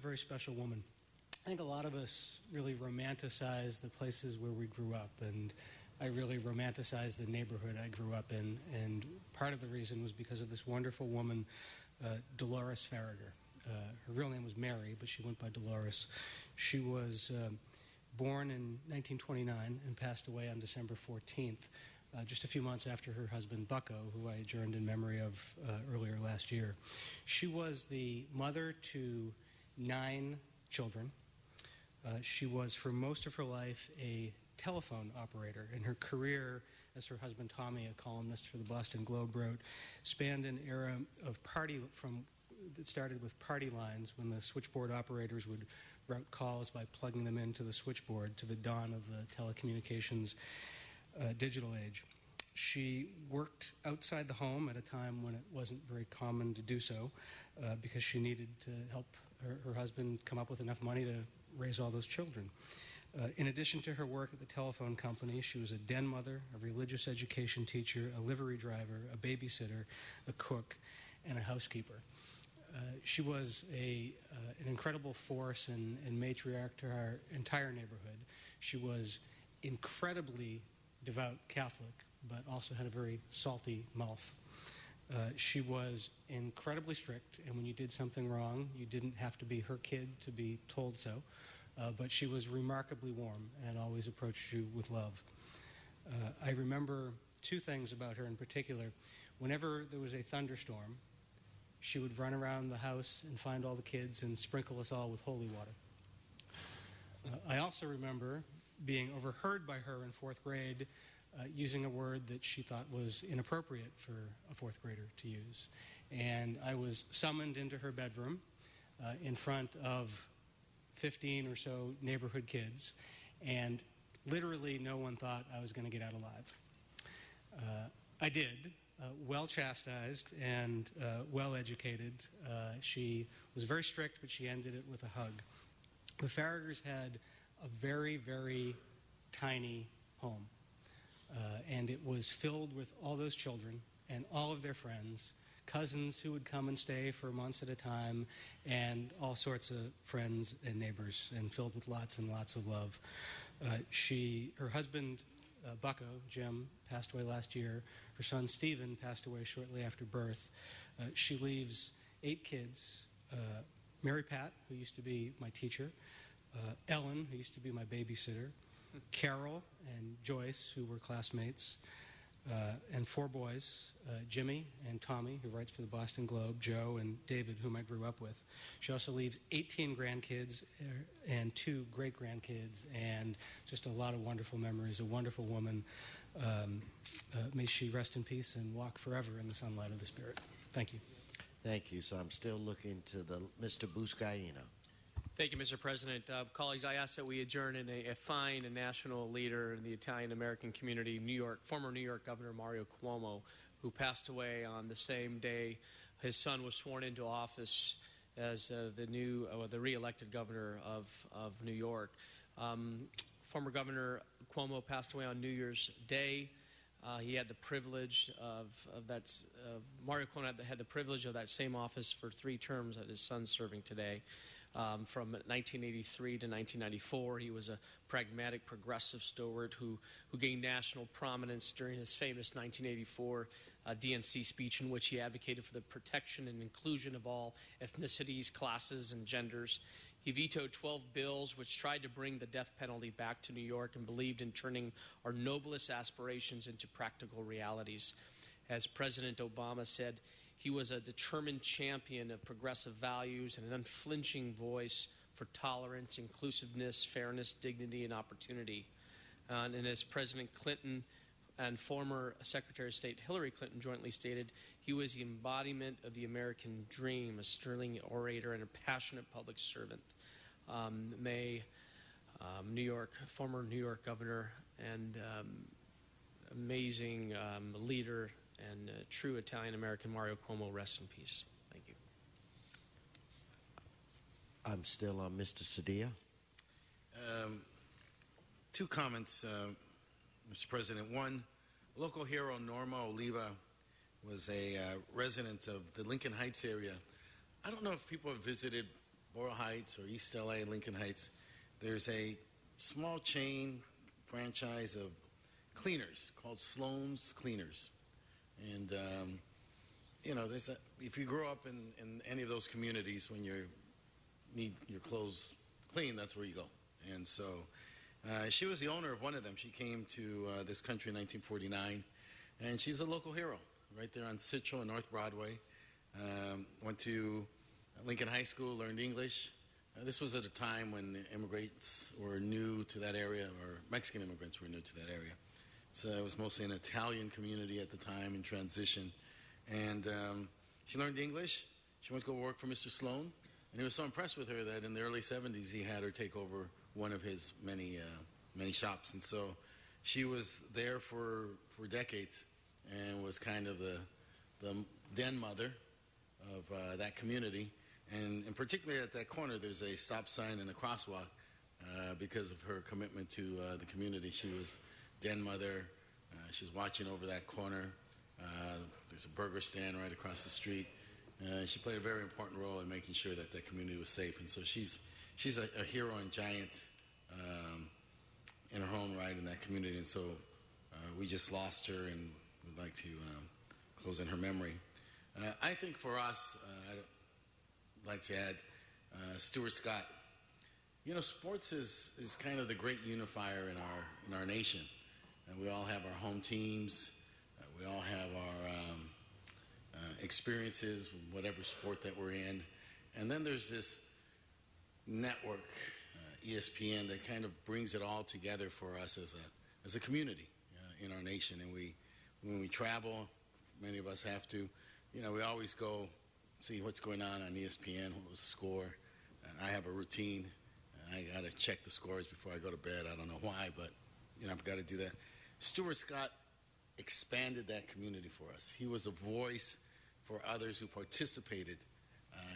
very special woman. I think a lot of us really romanticize the places where we grew up, and I really romanticized the neighborhood I grew up in, and part of the reason was because of this wonderful woman, Dolores Farragut. Her real name was Mary, but she went by Dolores. She was born in 1929 and passed away on December 14th, just a few months after her husband, Bucko, who I adjourned in memory of earlier last year. She was the mother to 9 children. She was, for most of her life, a telephone operator, and her career, as her husband Tommy, a columnist for the Boston Globe, wrote, spanned an era of that started with party lines when the switchboard operators would route calls by plugging them into the switchboard to the dawn of the telecommunications digital age. She worked outside the home at a time when it wasn't very common to do so because she needed to help her husband come up with enough money to raise all those children. In addition to her work at the telephone company, she was a den mother, a religious education teacher, a livery driver, a babysitter, a cook, and a housekeeper. She was an incredible force and matriarch to our entire neighborhood. She was incredibly devout Catholic, but also had a very salty mouth. She was incredibly strict, and when you did something wrong, you didn't have to be her kid to be told so. But she was remarkably warm and always approached you with love. I remember 2 things about her in particular. Whenever there was a thunderstorm, she would run around the house and find all the kids and sprinkle us all with holy water. I also remember being overheard by her in 4th grade using a word that she thought was inappropriate for a 4th grader to use. And I was summoned into her bedroom in front of 15 or so neighborhood kids, and literally no one thought I was going to get out alive. I did, well chastised and well educated. She was very strict, but she ended it with a hug. The Farraghers had a very, very tiny home, and it was filled with all those children and all of their friends, cousins who would come and stay for months at a time, and all sorts of friends and neighbors, and filled with lots and lots of love. Her husband, Bucko, Jim, passed away last year. Her son, Stephen, passed away shortly after birth. She leaves 8 kids, Mary Pat, who used to be my teacher, Ellen, who used to be my babysitter, Carol and Joyce, who were classmates, and 4 boys, Jimmy and Tommy, who writes for the Boston Globe, Joe and David, whom I grew up with. She also leaves 18 grandkids and 2 great-grandkids, and just a lot of wonderful memories. A wonderful woman. May she rest in peace and walk forever in the sunlight of the Spirit. Thank you. Thank you. So I'm still looking to Mr. Buscaino. Thank you, Mr. President. Colleagues, I ask that we adjourn in a fine and national leader in the Italian-American community, former New York Governor Mario Cuomo, who passed away on the same day his son was sworn into office as the re-elected governor of New York. Former Governor Cuomo passed away on New Year's Day. He had the privilege Mario Cuomo had the privilege of that same office for 3 terms that his son's serving today. From 1983 to 1994, he was a pragmatic, progressive steward who gained national prominence during his famous 1984 DNC speech, in which he advocated for the protection and inclusion of all ethnicities, classes, and genders. He vetoed 12 bills which tried to bring the death penalty back to New York and believed in turning our noblest aspirations into practical realities. As President Obama said, he was a determined champion of progressive values and an unflinching voice for tolerance, inclusiveness, fairness, dignity, and opportunity. And as President Clinton and former Secretary of State Hillary Clinton jointly stated, he was the embodiment of the American dream, a sterling orator and a passionate public servant. Former New York Governor and amazing leader and true Italian-American Mario Cuomo, rest in peace. Thank you. I'm still on Mr. Cedillo. 2 comments, Mr. President. One, local hero Norma Oliva was a resident of the Lincoln Heights area. I don't know if people have visited Boyle Heights or East LA, Lincoln Heights. There's a small chain franchise of cleaners called Sloan's Cleaners. And, if you grow up in any of those communities, when you need your clothes clean, that's where you go. And so she was the owner of one of them. She came to this country in 1949, and she's a local hero right there on Citro and North Broadway. Went to Lincoln High School, learned English, This was at a time when immigrants were new to that area, or Mexican immigrants were new to that area. So it was mostly an Italian community at the time in transition. And she learned English. She went to go work for Mr. Sloan. And he was so impressed with her that in the early 70s he had her take over one of his many shops. And so she was there for decades and was kind of the den mother of that community. And particularly at that corner, there's a stop sign and a crosswalk because of her commitment to the community. She was den mother. She was watching over that corner. There's a burger stand right across the street. She played a very important role in making sure that that community was safe. And so she's a hero and giant in her own right in that community. And so we just lost her and would like to close in her memory. I think for us, I'd like to add Stuart Scott. You know, sports is kind of the great unifier in our nation. And we all have our home teams. We all have our experiences, whatever sport that we're in. And then there's this network, ESPN, that kind of brings it all together for us as a community in our nation. And when we travel, many of us have to, you know, we always go see what's going on ESPN, what was the score. I have a routine. I got to check the scores before I go to bed. I don't know why, but, you know, I've got to do that. Stuart Scott expanded that community for us. He was a voice for others who participated.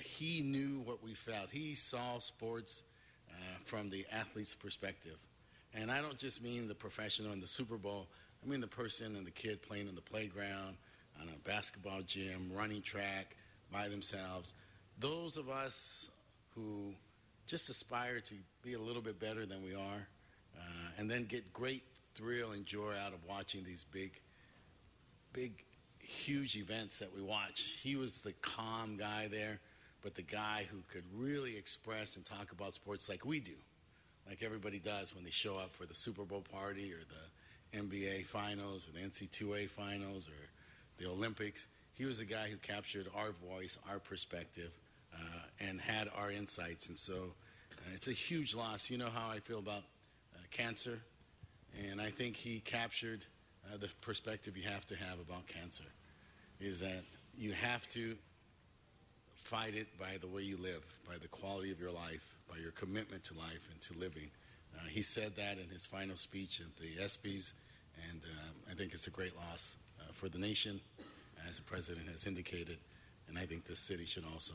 He knew what we felt. He saw sports from the athlete's perspective. And I don't just mean the professional in the Super Bowl. I mean the person and the kid playing in the playground, on a basketball gym, running track by themselves. Those of us who just aspire to be a little bit better than we are, and then get great thrill and joy out of watching these big, huge events that we watch. He was the calm guy there, but the guy who could really express and talk about sports like we do, like everybody does when they show up for the Super Bowl party or the NBA finals or the NCAA finals or the Olympics. He was a guy who captured our voice, our perspective, and had our insights. And so it's a huge loss. You know how I feel about cancer, and I think he captured the perspective you have to have about cancer, is that you have to fight it by the way you live, by the quality of your life, by your commitment to life and to living. He said that in his final speech at the ESPYs, and I think it's a great loss for the nation, as the president has indicated, and I think this city should also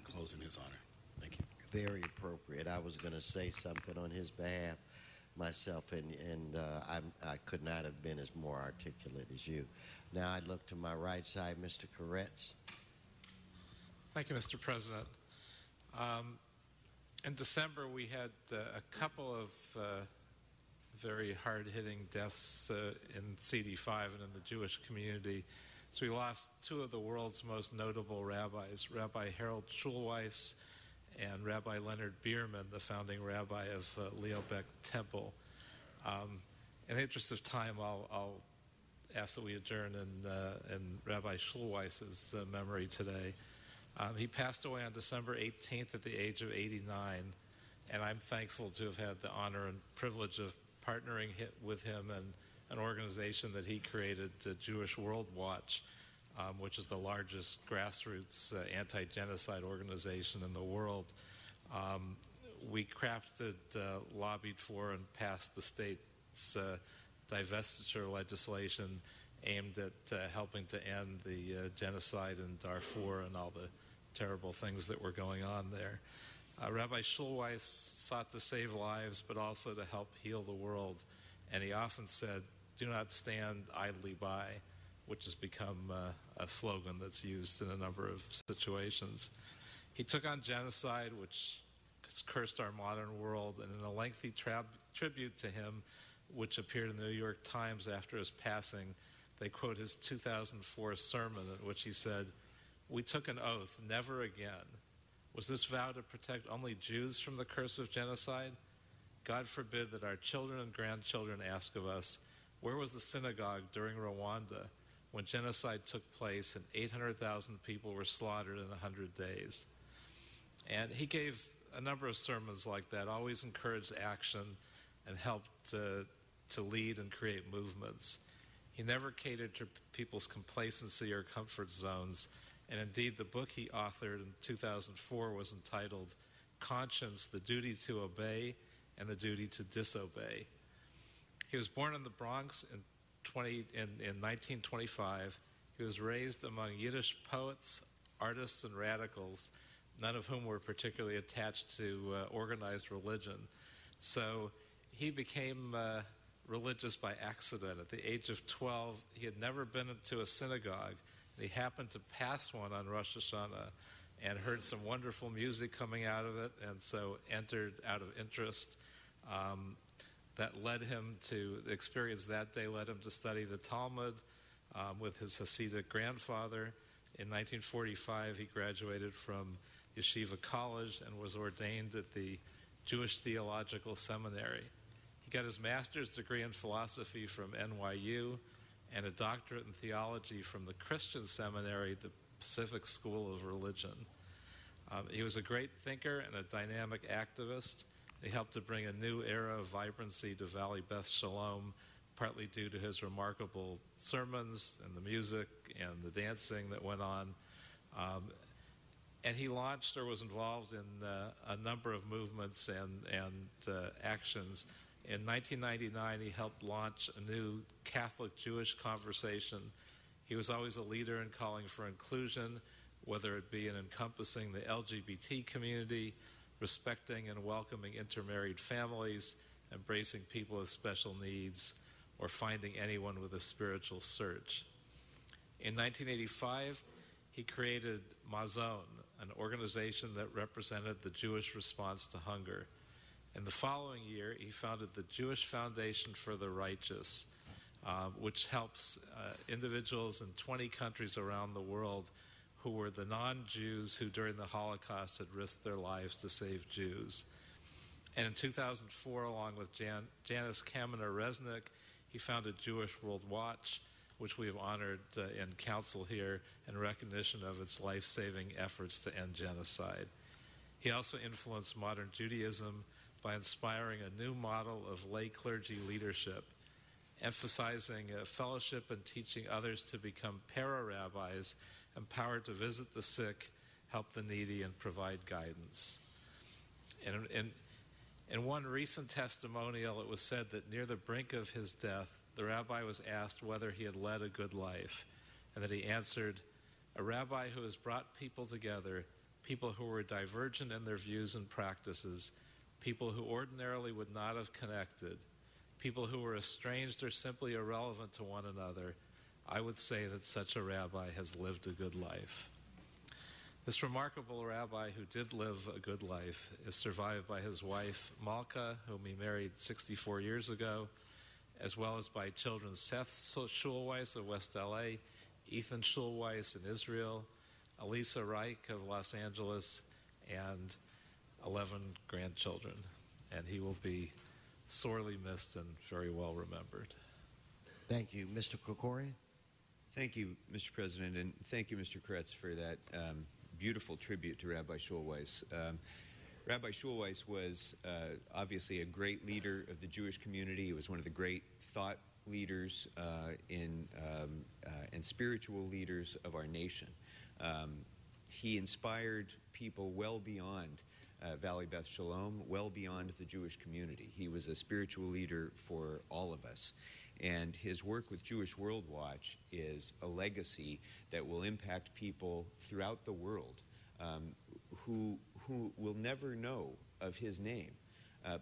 close in his honor. Thank you. Very appropriate. I was going to say something on his behalf myself, and I could not have been as more articulate as you. Now I look to my right side, Mr. Koretz. Thank you, Mr. President. In December, we had a couple of very hard-hitting deaths in CD5 and in the Jewish community. So we lost two of the world's most notable rabbis, Rabbi Harold Schulweis and Rabbi Leonard Bierman, the founding rabbi of Leobeck Temple. In the interest of time, I'll ask that we adjourn in Rabbi Schulweis's memory today. He passed away on December 18th at the age of 89, and I'm thankful to have had the honor and privilege of partnering with him and an organization that he created, Jewish World Watch, which is the largest grassroots anti-genocide organization in the world. We crafted, lobbied for, and passed the state's divestiture legislation aimed at helping to end the genocide in Darfur and all the terrible things that were going on there. Rabbi Schulweis sought to save lives, but also to help heal the world. And he often said, "Do not stand idly by," which has become a slogan that's used in a number of situations. He took on genocide, which has cursed our modern world, and in a lengthy tribute to him, which appeared in the New York Times after his passing, they quote his 2004 sermon in which he said, "We took an oath, never again. Was this vow to protect only Jews from the curse of genocide? God forbid that our children and grandchildren ask of us, where was the synagogue during Rwanda when genocide took place and 800,000 people were slaughtered in 100 days? And he gave a number of sermons like that, always encouraged action and helped to lead and create movements. He never catered to people's complacency or comfort zones, and indeed the book he authored in 2004 was entitled Conscience, the Duty to Obey and the Duty to Disobey. He was born in the Bronx in 1925. He was raised among Yiddish poets, artists, and radicals, none of whom were particularly attached to organized religion. So he became religious by accident. At the age of 12, he had never been to a synagogue, and he happened to pass one on Rosh Hashanah and heard some wonderful music coming out of it, and so entered out of interest. That led him to, the experience that day led him to study the Talmud with his Hasidic grandfather. In 1945, he graduated from Yeshiva College and was ordained at the Jewish Theological Seminary. He got his master's degree in philosophy from NYU and a doctorate in theology from the Christian Seminary, the Pacific School of Religion. He was a great thinker and a dynamic activist. He helped to bring a new era of vibrancy to Valley Beth Shalom, partly due to his remarkable sermons and the music and the dancing that went on. And he launched or was involved in a number of movements and actions. In 1999, he helped launch a new Catholic-Jewish conversation. He was always a leader in calling for inclusion, whether it be in encompassing the LGBT community, respecting and welcoming intermarried families, embracing people with special needs, or finding anyone with a spiritual search. In 1985, he created Mazon, an organization that represented the Jewish response to hunger. In the following year, he founded the Jewish Foundation for the Righteous, which helps individuals in 20 countries around the world who were the non-Jews who during the Holocaust had risked their lives to save Jews. And in 2004, along with Janice Kaminer-Resnick, he founded Jewish World Watch, which we have honored in council here in recognition of its life-saving efforts to end genocide. He also influenced modern Judaism by inspiring a new model of lay clergy leadership, emphasizing fellowship and teaching others to become para-rabbis empowered to visit the sick, help the needy, and provide guidance. In one recent testimonial, it was said that near the brink of his death, the rabbi was asked whether he had led a good life, and that he answered, "A rabbi who has brought people together, people who were divergent in their views and practices, people who ordinarily would not have connected, people who were estranged or simply irrelevant to one another, I would say that such a rabbi has lived a good life." This remarkable rabbi who did live a good life is survived by his wife, Malka, whom he married 64 years ago, as well as by children Seth Schulweiss of West LA, Ethan Schulweiss in Israel, Elisa Reich of Los Angeles, and 11 grandchildren. And he will be sorely missed and very well remembered. Thank you. Mr. Krikorian? Thank you, Mr. President, and thank you, Mr. Kretz, for that beautiful tribute to Rabbi Schulweiss. Rabbi Schulweiss was obviously a great leader of the Jewish community. He was one of the great thought leaders and spiritual leaders of our nation. He inspired people well beyond Valley Beth Shalom, well beyond the Jewish community. He was a spiritual leader for all of us. And his work with Jewish World Watch is a legacy that will impact people throughout the world who will never know of his name,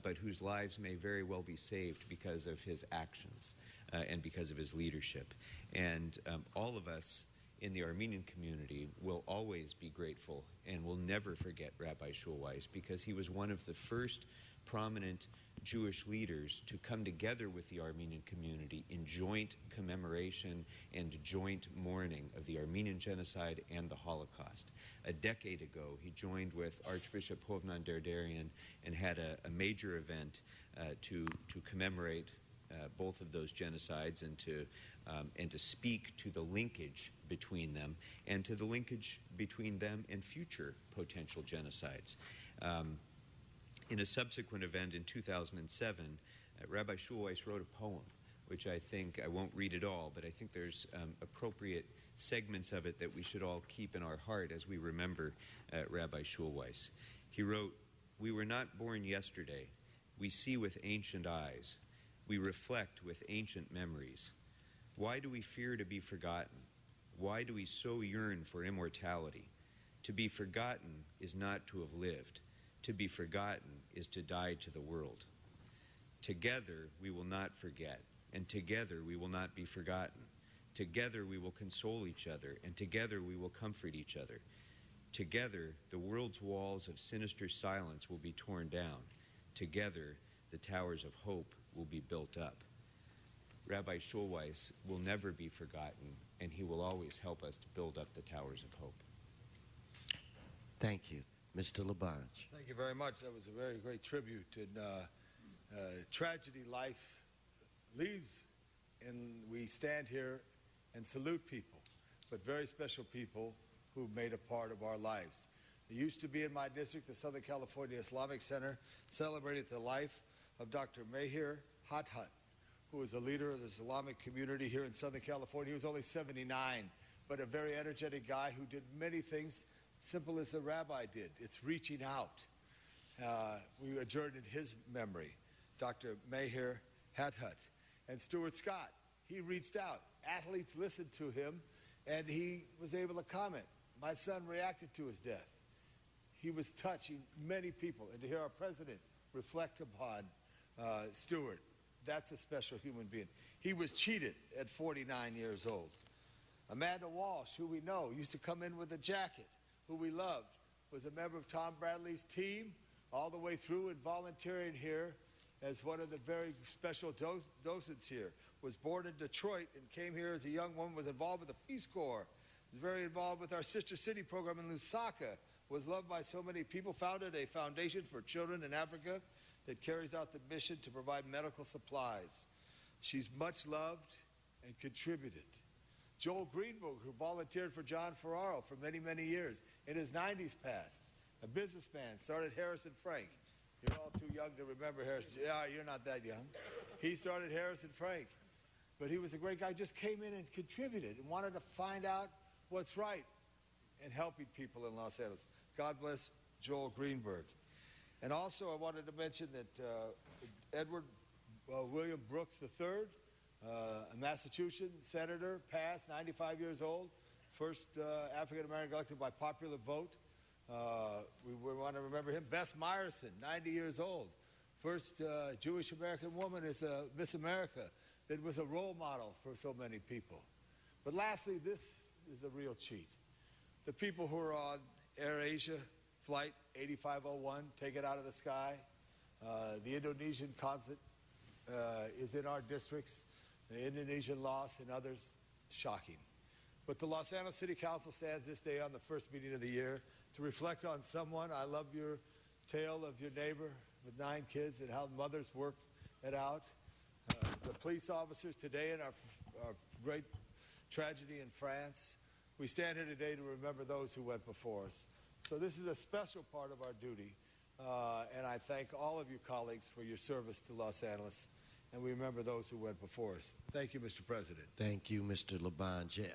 but whose lives may very well be saved because of his actions and because of his leadership. And all of us in the Armenian community will always be grateful and will never forget Rabbi Schulweiss, because he was one of the first prominent Jewish leaders to come together with the Armenian community in joint commemoration and joint mourning of the Armenian genocide and the Holocaust. A decade ago, he joined with Archbishop Hovnan Derderian and had a major event to commemorate both of those genocides and to speak to the linkage between them and to the linkage between them and future potential genocides. In a subsequent event in 2007, Rabbi Schulweis wrote a poem, which I won't read it all, but I think there's appropriate segments of it that we should all keep in our heart as we remember Rabbi Schulweis. He wrote, "We were not born yesterday. We see with ancient eyes. We reflect with ancient memories. Why do we fear to be forgotten? Why do we so yearn for immortality? To be forgotten is not to have lived. To be forgotten is to die to the world. Together we will not forget, and together we will not be forgotten. Together we will console each other, and together we will comfort each other. Together the world's walls of sinister silence will be torn down. Together the towers of hope will be built up." Rabbi Schulweis will never be forgotten, and he will always help us to build up the towers of hope. Thank you. Mr. Labange. Thank you very much. That was a very great tribute. And tragedy, life leaves, and we stand here and salute people, but very special people who made a part of our lives. It used to be in my district, the Southern California Islamic Center celebrated the life of Dr. Meher Hathat, who was a leader of the Islamic community here in Southern California. He was only 79, but a very energetic guy who did many things simple as the rabbi did. It's reaching out. We adjourned in his memory, Dr. Meher Hathat. And Stuart Scott, he reached out. Athletes listened to him, and he was able to comment. My son reacted to his death. He was touching many people. And to hear our president reflect upon Stuart, that's a special human being. He was cheated at 49 years old. Amanda Walsh, who we know, used to come in with a jacket, who we loved, was a member of Tom Bradley's team all the way through and volunteering here as one of the very special docents here. Was born in Detroit and came here as a young woman, was involved with the Peace Corps, was very involved with our Sister City program in Lusaka, was loved by so many people, founded a foundation for children in Africa that carries out the mission to provide medical supplies. She's much loved and contributed. Joel Greenberg, who volunteered for John Ferraro for many, many years, in his 90s past, a businessman, started Harrison Frank. You're all too young to remember Harrison. Yeah, you're not that young. He started Harrison Frank. But he was a great guy, just came in and contributed and wanted to find out what's right and helping people in Los Angeles. God bless Joel Greenberg. And also I wanted to mention that Edward William Brooks III, a Massachusetts senator, passed, 95 years old, first African-American elected by popular vote. We want to remember him. Bess Meyerson, 90 years old, first Jewish-American woman as Miss America that was a role model for so many people. But lastly, this is a real cheat. The people who are on AirAsia Flight 8501, take it out of the sky. The Indonesian consulate is in our districts. The Indonesian loss and others, shocking. But the Los Angeles City Council stands this day on the first meeting of the year to reflect on someone. I love your tale of your neighbor with 9 kids and how mothers work it out. The police officers today in our great tragedy in France. We stand here today to remember those who went before us. So this is a special part of our duty, and I thank all of you colleagues for your service to Los Angeles, and we remember those who went before us. Thank you, Mr. President. Thank you, Mr. Labange.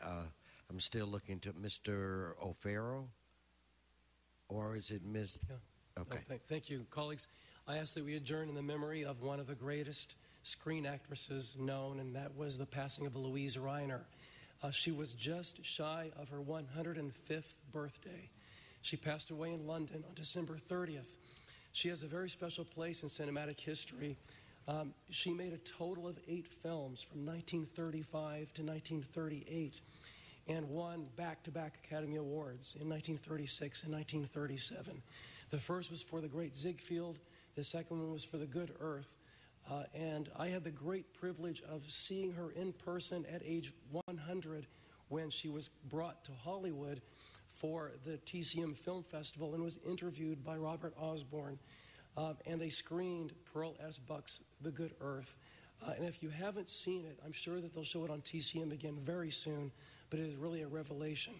I'm still looking to Mr. O'Farrell, or is it Ms.? Yeah. Okay. Oh, thank you, colleagues. I ask that we adjourn in the memory of one of the greatest screen actresses known, and that was the passing of Louise Reiner. She was just shy of her 105th birthday. She passed away in London on December 30th. She has a very special place in cinematic history. She made a total of 8 films from 1935 to 1938 and won back-to-back Academy Awards in 1936 and 1937. The first was for The Great Ziegfeld. The second one was for The Good Earth. And I had the great privilege of seeing her in person at age 100 when she was brought to Hollywood for the TCM Film Festival and was interviewed by Robert Osborne. And they screened Pearl S. Buck's The Good Earth. And if you haven't seen it, I'm sure that they'll show it on TCM again very soon, but it is really a revelation.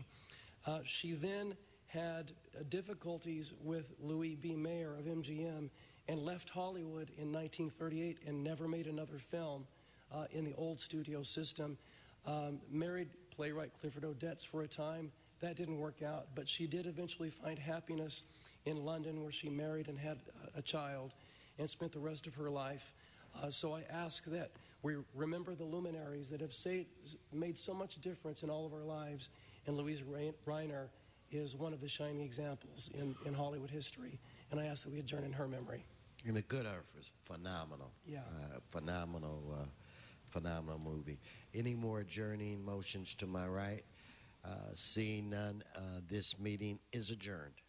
She then had difficulties with Louis B. Mayer of MGM, and left Hollywood in 1938 and never made another film in the old studio system. Married playwright Clifford Odets for a time. That didn't work out, but she did eventually find happiness in London, where she married and had a child and spent the rest of her life. So I ask that we remember the luminaries that have made so much difference in all of our lives, and Louise Reiner is one of the shining examples in Hollywood history, and I ask that we adjourn in her memory. And The Good Earth is phenomenal. Yeah. Phenomenal movie. Any more adjourning motions to my right? Seeing none, this meeting is adjourned.